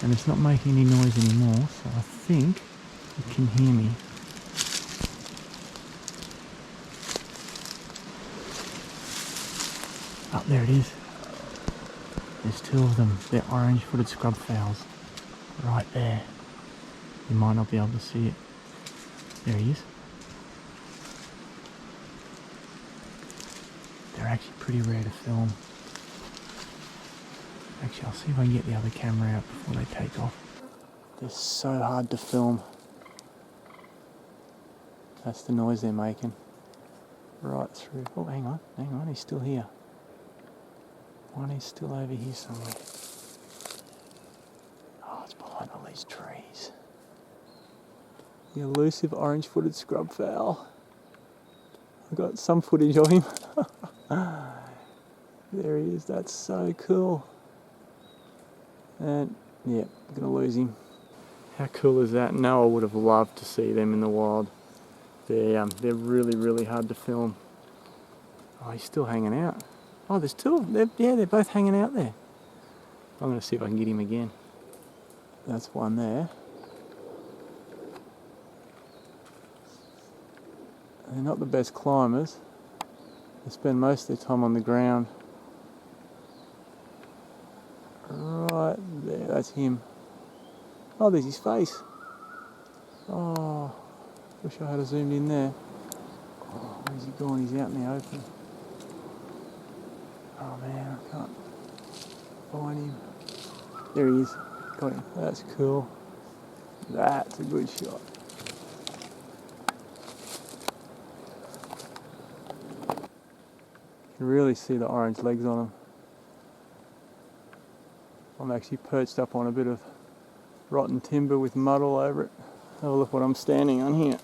And it's not making any noise anymore, so I think it can hear me. Oh, there it is. There's two of them. They're orange-footed scrub fowls. Right there. You might not be able to see it. There he is. They're actually pretty rare to film. Actually, I'll see if I can get the other camera out before they take off. They're so hard to film. That's the noise they're making. Right through. Oh, hang on, he's still here. One is still over here somewhere. Oh, it's behind all these trees. The elusive orange-footed scrub fowl. I've got some footage of him. There he is, that's so cool. And yeah, I'm gonna lose him. How cool is that? Noah would have loved to see them in the wild. They're really, really hard to film. Oh, he's still hanging out. Oh, there's two of them. They're both hanging out there. I'm gonna see if I can get him again. That's one there. They're not the best climbers. They spend most of their time on the ground. Right there, that's him. Oh, there's his face. Oh, wish I had zoomed in there. Oh, where's he gone? He's out in the open. Oh man, I can't find him. There he is. Got him. That's cool. That's a good shot. You can really see the orange legs on him. I'm actually perched up on a bit of rotten timber with mud all over it. Have a look what I'm standing on here.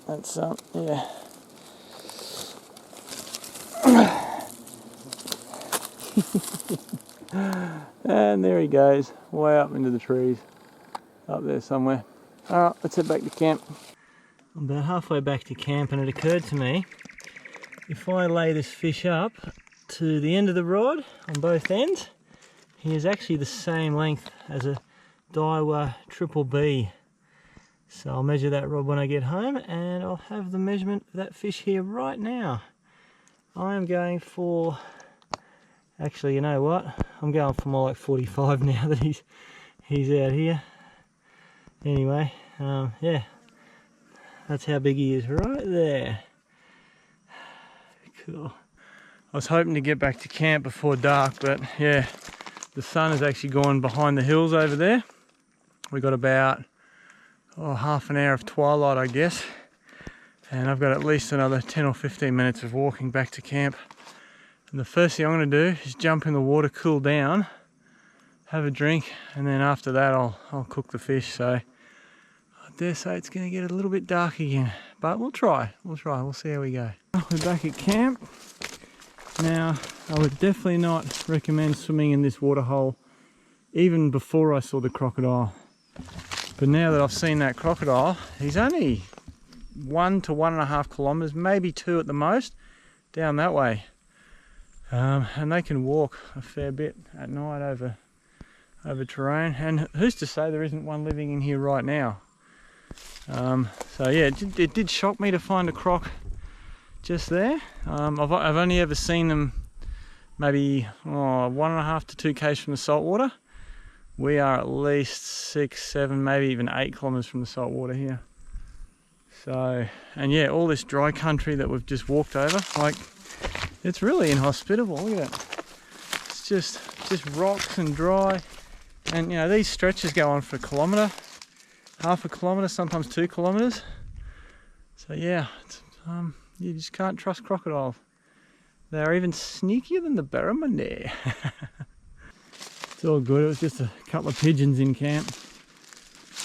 That's yeah. And there he goes, way up into the trees, up there somewhere. Alright, let's head back to camp. I'm about halfway back to camp, and it occurred to me, if I lay this fish up to the end of the rod on both ends, he is actually the same length as a Daiwa Triple B. So I'll measure that rod when I get home, and I'll have the measurement of that fish here right now. I am going for, actually, you know what? I'm going for more like 45 now that he's out here. Anyway, yeah, that's how big he is right there. Cool. I was hoping to get back to camp before dark, but yeah, the sun has actually gone behind the hills over there. We got about half an hour of twilight, I guess, and I've got at least another 10 or 15 minutes of walking back to camp. And the first thing I'm going to do is jump in the water, cool down, have a drink, and then after that I'll cook the fish. So I dare say it's going to get a little bit dark again, but we'll try, we'll see how we go. We're back at camp. Now, I would definitely not recommend swimming in this water hole even before I saw the crocodile. But now that I've seen that crocodile, he's only 1 to 1.5 kilometers, maybe 2 at the most, down that way. And they can walk a fair bit at night over terrain. And who's to say there isn't one living in here right now? So yeah, it did shock me to find a croc just there. I've only ever seen them maybe 1.5 to 2 k's from the saltwater. We are at least 6, 7, maybe even 8 kilometers from the saltwater here. So, and yeah, all this dry country that we've just walked over, like, it's really inhospitable. Look at that. It's just rocks and dry. And you know, these stretches go on for a kilometre, half a kilometre, sometimes 2 kilometres. So yeah, it's, you just can't trust crocodiles. They're even sneakier than the Barramundi. It's all good. It was just a couple of pigeons in camp.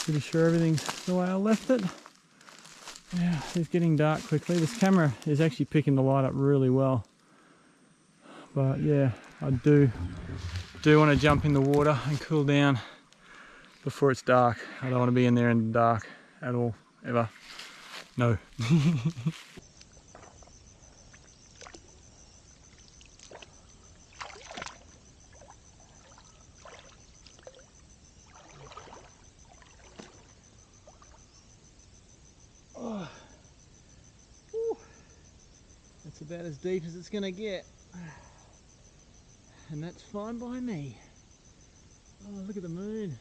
Pretty sure everything's the way I left it. Yeah, it's getting dark quickly. This camera is actually picking the light up really well. But yeah, I do want to jump in the water and cool down before it's dark. I don't want to be in there in the dark at all, ever. No. Oh. That's about as deep as it's going to get. And that's fine by me. Oh, look at the moon.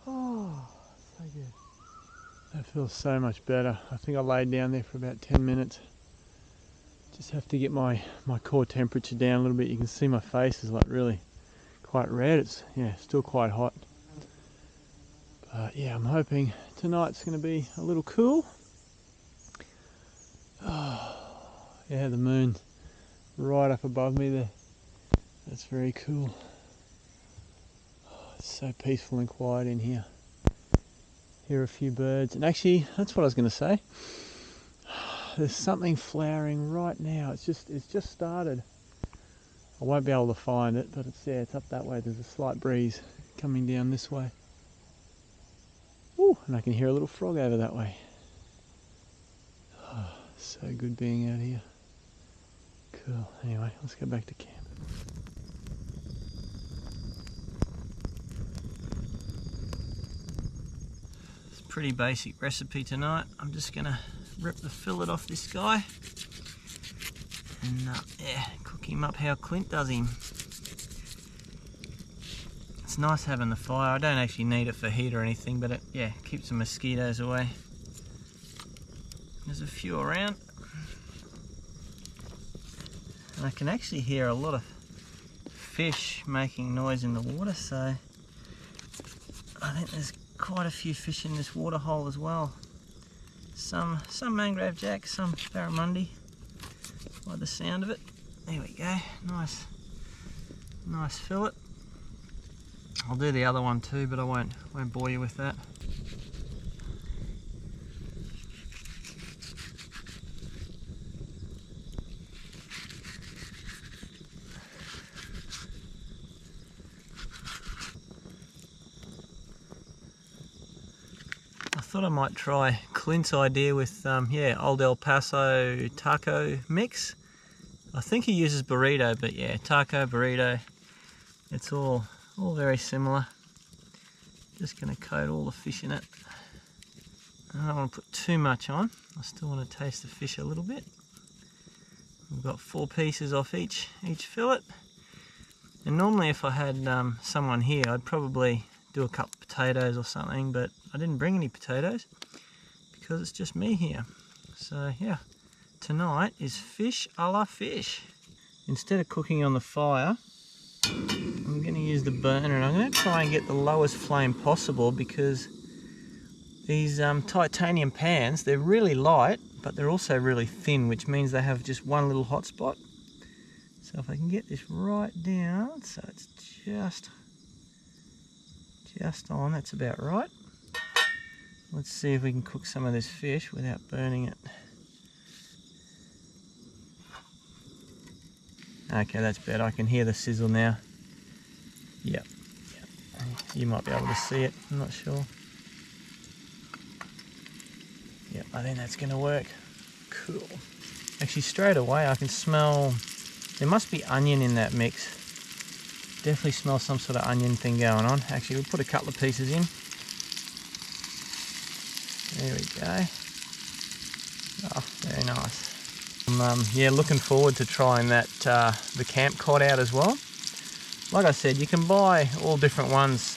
Oh, so good. That feels so much better. I think I laid down there for about 10 minutes. Just have to get my core temperature down a little bit. You can see my face is like really quite red. It's, yeah, still quite hot. But yeah, I'm hoping tonight's going to be a little cool. Oh, yeah, the moon right up above me there. That's very cool. Oh, it's so peaceful and quiet in here. Hear a few birds, and actually, that's what I was going to say. There's something flowering right now. It's just started. I won't be able to find it, but it's it's up that way. There's a slight breeze coming down this way. Ooh, and I can hear a little frog over that way. Oh, so good being out here. Cool. Anyway, let's go back to camp. It's a pretty basic recipe tonight. I'm just gonna rip the fillet off this guy and yeah, cook him up how Clint does him. It's nice having the fire. I don't actually need it for heat or anything, but it, yeah, keeps the mosquitoes away. There's a few around. And I can actually hear a lot of fish making noise in the water, so I think there's quite a few fish in this water hole as well. Some Mangrove Jack, some Barramundi, by the sound of it. There we go, nice fillet. I'll do the other one too, but I won't bore you with that. I thought I might try Clint's idea with yeah, Old El Paso taco mix. I think he uses burrito, but yeah, taco, burrito, it's all very similar. Just going to coat all the fish in it. I don't want to put too much on. I still want to taste the fish a little bit. We've got 4 pieces off each fillet. And normally if I had someone here, I'd probably do a couple of potatoes or something, but I didn't bring any potatoes because it's just me here. So yeah, tonight is fish a la fish. Instead of cooking on the fire, I'm going to use the burner, and I'm going to try and get the lowest flame possible because these titanium pans, they're really light, but they're also really thin, which means they have just one little hot spot. So if I can get this right down, so it's just on, that's about right. Let's see if we can cook some of this fish without burning it. Okay, that's better. I can hear the sizzle now. Yep. You might be able to see it, I'm not sure. Yep, I think that's gonna work. Cool. Actually, straight away I can smell, there must be onion in that mix. Definitely smell some sort of onion thing going on. Actually, we'll put a couple of pieces in. There we go. Oh, very nice. Yeah, looking forward to trying that the camp cod out as well. Like I said, you can buy all different ones.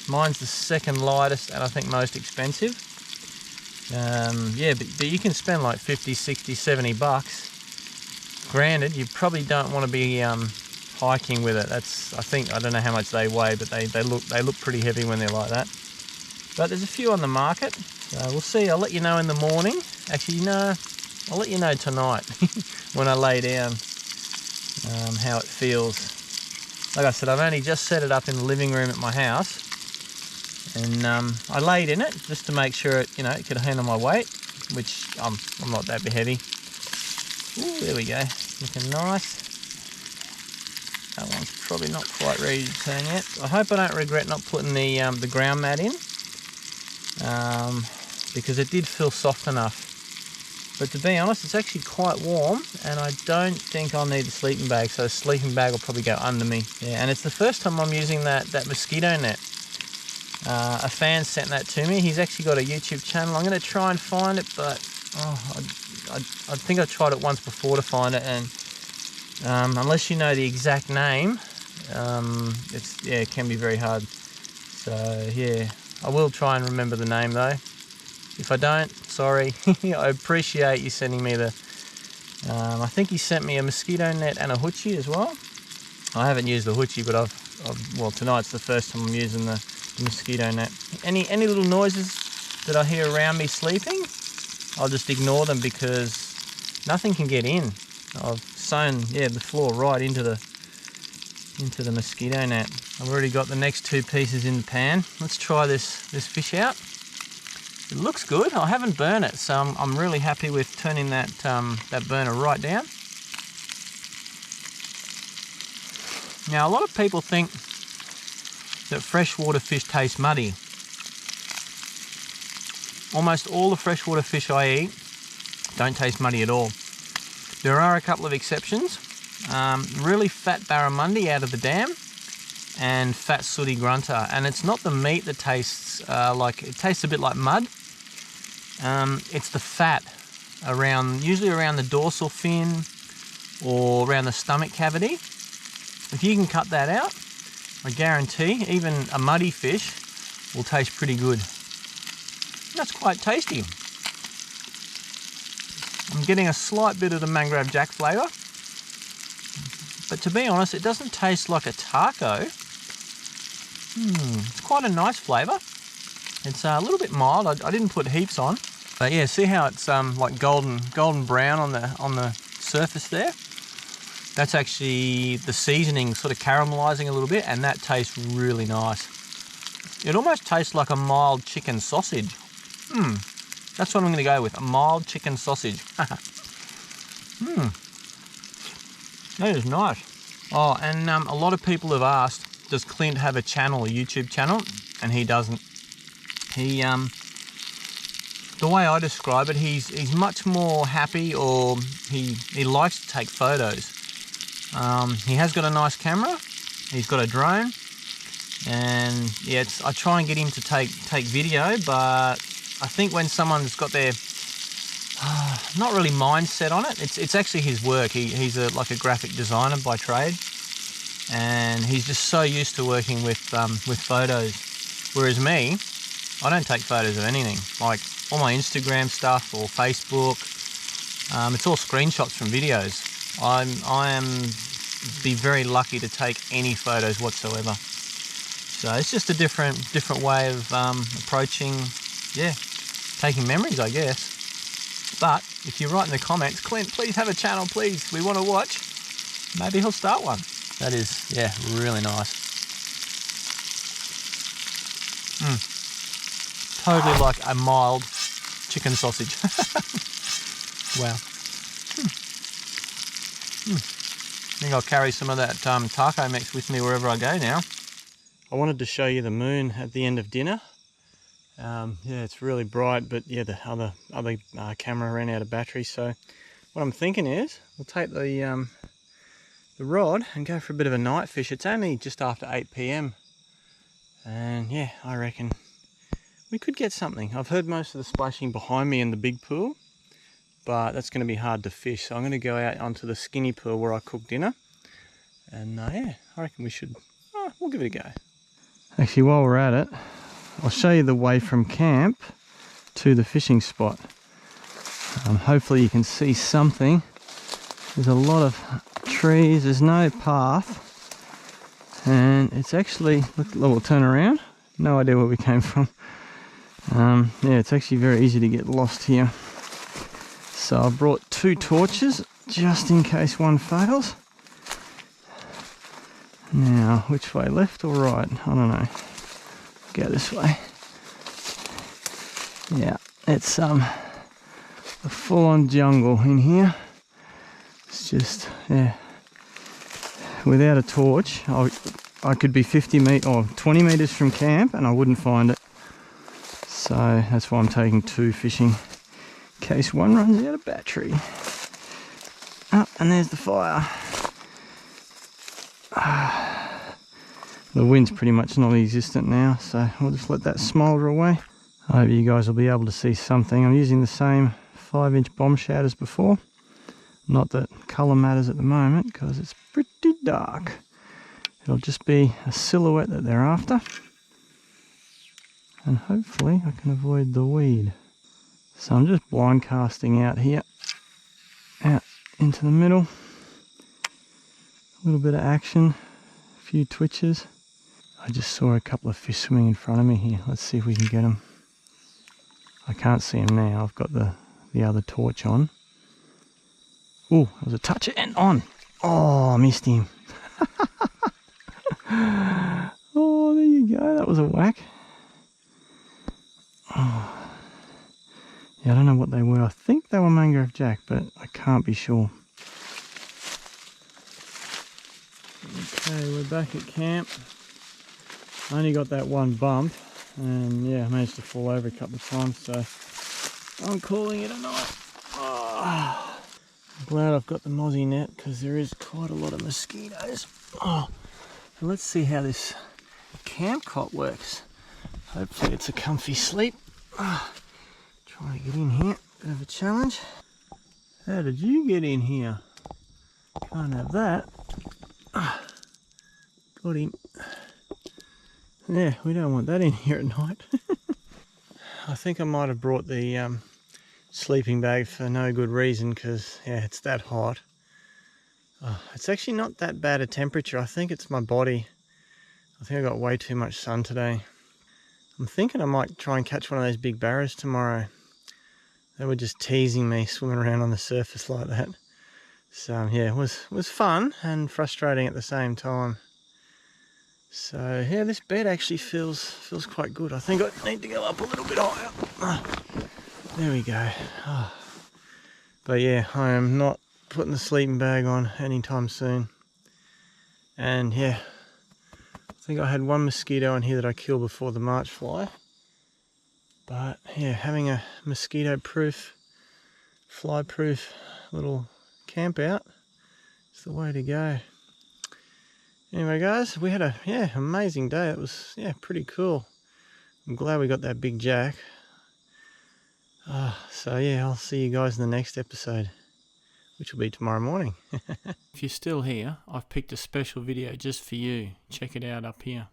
Mine's the second lightest and I think most expensive. Yeah, but you can spend like 50, 60, 70 bucks Granted, you probably don't want to be hiking with it. I don't know how much they weigh, but they look pretty heavy when they're like that. But there's a few on the market, so we'll see. I'll let you know in the morning. Actually, no, I'll let you know tonight when I lay down how it feels. Like I said, I've only just set it up in the living room at my house, and I laid in it just to make sure it could handle my weight, which I'm not that heavy. Ooh, there we go, looking nice. That one's probably not quite ready to turn yet. I hope I don't regret not putting the ground mat in, because it did feel soft enough. But to be honest, it's actually quite warm, and I don't think I'll need a sleeping bag, so a sleeping bag will probably go under me. Yeah, and it's the first time I'm using that mosquito net. A fan sent that to me. He's actually got a YouTube channel. I'm going to try and find it, but I think I tried it once before to find it, and unless you know the exact name, it can be very hard. So yeah, I will try and remember the name though. If I don't, sorry. I appreciate you sending me the... I think he sent me a mosquito net and a hoochie as well. I haven't used the hoochie, but well, tonight's the first time I'm using the mosquito net. Any little noises that I hear around me sleeping, I'll just ignore them because nothing can get in. I've sewn the floor right into the mosquito net. I've already got the next two pieces in the pan. Let's try this fish out. It looks good. I haven't burned it, so I'm really happy with turning that burner right down. Now, a lot of people think that freshwater fish taste muddy. Almost all the freshwater fish I eat don't taste muddy at all. There are a couple of exceptions. Really fat barramundi out of the dam, and fat sooty grunter, and it's not the meat that tastes it tastes a bit like mud. It's the fat usually around the dorsal fin or around the stomach cavity. If you can cut that out, I guarantee even a muddy fish will taste pretty good. That's quite tasty. I'm getting a slight bit of the Mangrove Jack flavour, but to be honest, it doesn't taste like a taco. It's quite a nice flavour. It's a little bit mild. I didn't put heaps on, but yeah, see how it's like golden brown on the surface there? That's actually the seasoning sort of caramelising a little bit, and that tastes really nice. It almost tastes like a mild chicken sausage. That's what I'm going to go with, a mild chicken sausage. That is nice. Oh, and a lot of people have asked, does Clint have a YouTube channel? And he doesn't. He, the way I describe it, he's much more happy, or he likes to take photos. He has got a nice camera. He's got a drone, and yeah, I try and get him to take video, but I think when someone's got their not really mindset on it, it's actually his work. He's like a graphic designer by trade, and he's just so used to working with photos. Whereas me, I don't take photos of anything. Like all my Instagram stuff or Facebook, it's all screenshots from videos. I am very lucky to take any photos whatsoever. So it's just a different way of approaching, taking memories, I guess. But if you write in the comments, Clint, please have a channel, please, we want to watch, maybe he'll start one. That is, really nice. Totally like a mild chicken sausage. Wow. I think I'll carry some of that taco mix with me wherever I go now. I wanted to show you the moon at the end of dinner. It's really bright, but the other camera ran out of battery. So what I'm thinking is we'll take the rod and go for a bit of a night fish. It's only just after 8 p.m. and I reckon we could get something. I've heard most of the splashing behind me in the big pool, but that's going to be hard to fish. So I'm going to go out onto the skinny pool where I cook dinner, and I reckon we should. We'll give it a go. Actually, while we're at it, I'll show you the way from camp to the fishing spot. Hopefully you can see something There's a lot of trees, there's no path, and it's actually, look, we'll turn around, no idea where we came from. Yeah, it's actually very easy to get lost here. So I brought 2 torches just in case one fails. Now, which way, left or right? I don't know. Go this way. Yeah, it's a full-on jungle in here. It's just, yeah, without a torch, I could be 20 meters from camp and I wouldn't find it. So that's why I'm taking 2 fishing, in case one runs out of battery. Oh, and there's the fire. The wind's pretty much non-existent now, so we'll just let that smoulder away. I hope you guys will be able to see something. I'm using the same 5-inch bomb shout as before. Not that colour matters at the moment, because it's pretty dark. It'll just be a silhouette that they're after. And hopefully I can avoid the weed. So I'm just blind casting out here, out into the middle. A little bit of action, a few twitches. I just saw a couple of fish swimming in front of me here. Let's see if we can get them. I can't see them now, I've got the other torch on. Oh, there was a touch and on. Oh, I missed him. Oh, there you go, that was a whack. Oh. Yeah, I don't know what they were. I think they were Mangrove Jack, but I can't be sure. Okay, we're back at camp. I only got that one bump, and yeah, I managed to fall over a couple of times, so I'm calling it a night. Oh, I'm glad I've got the mozzie net, because there is quite a lot of mosquitoes. Oh, and let's see how this camp cot works. Hopefully it's a comfy sleep. Oh, trying to get in here, bit of a challenge. How did you get in here? Can't have that. Oh, got him. Yeah, we don't want that in here at night. I think I might have brought the sleeping bag for no good reason, because yeah, it's that hot. Oh, it's actually not that bad a temperature. I think it's my body. I think I got way too much sun today. I'm thinking I might try and catch one of those big barras tomorrow. They were just teasing me, swimming around on the surface like that. So yeah, it was fun and frustrating at the same time. So yeah, this bed actually feels quite good. I think I need to go up a little bit higher. There we go. Oh. But yeah, I am not putting the sleeping bag on anytime soon. And yeah, I think I had one mosquito in here that I killed before the March fly. But yeah, having a mosquito-proof, fly-proof little camp out is the way to go. Anyway guys, we had a amazing day. It was pretty cool. I'm glad we got that big jack. So yeah, I'll see you guys in the next episode, which will be tomorrow morning. If you're still here, I've picked a special video just for you. Check it out up here.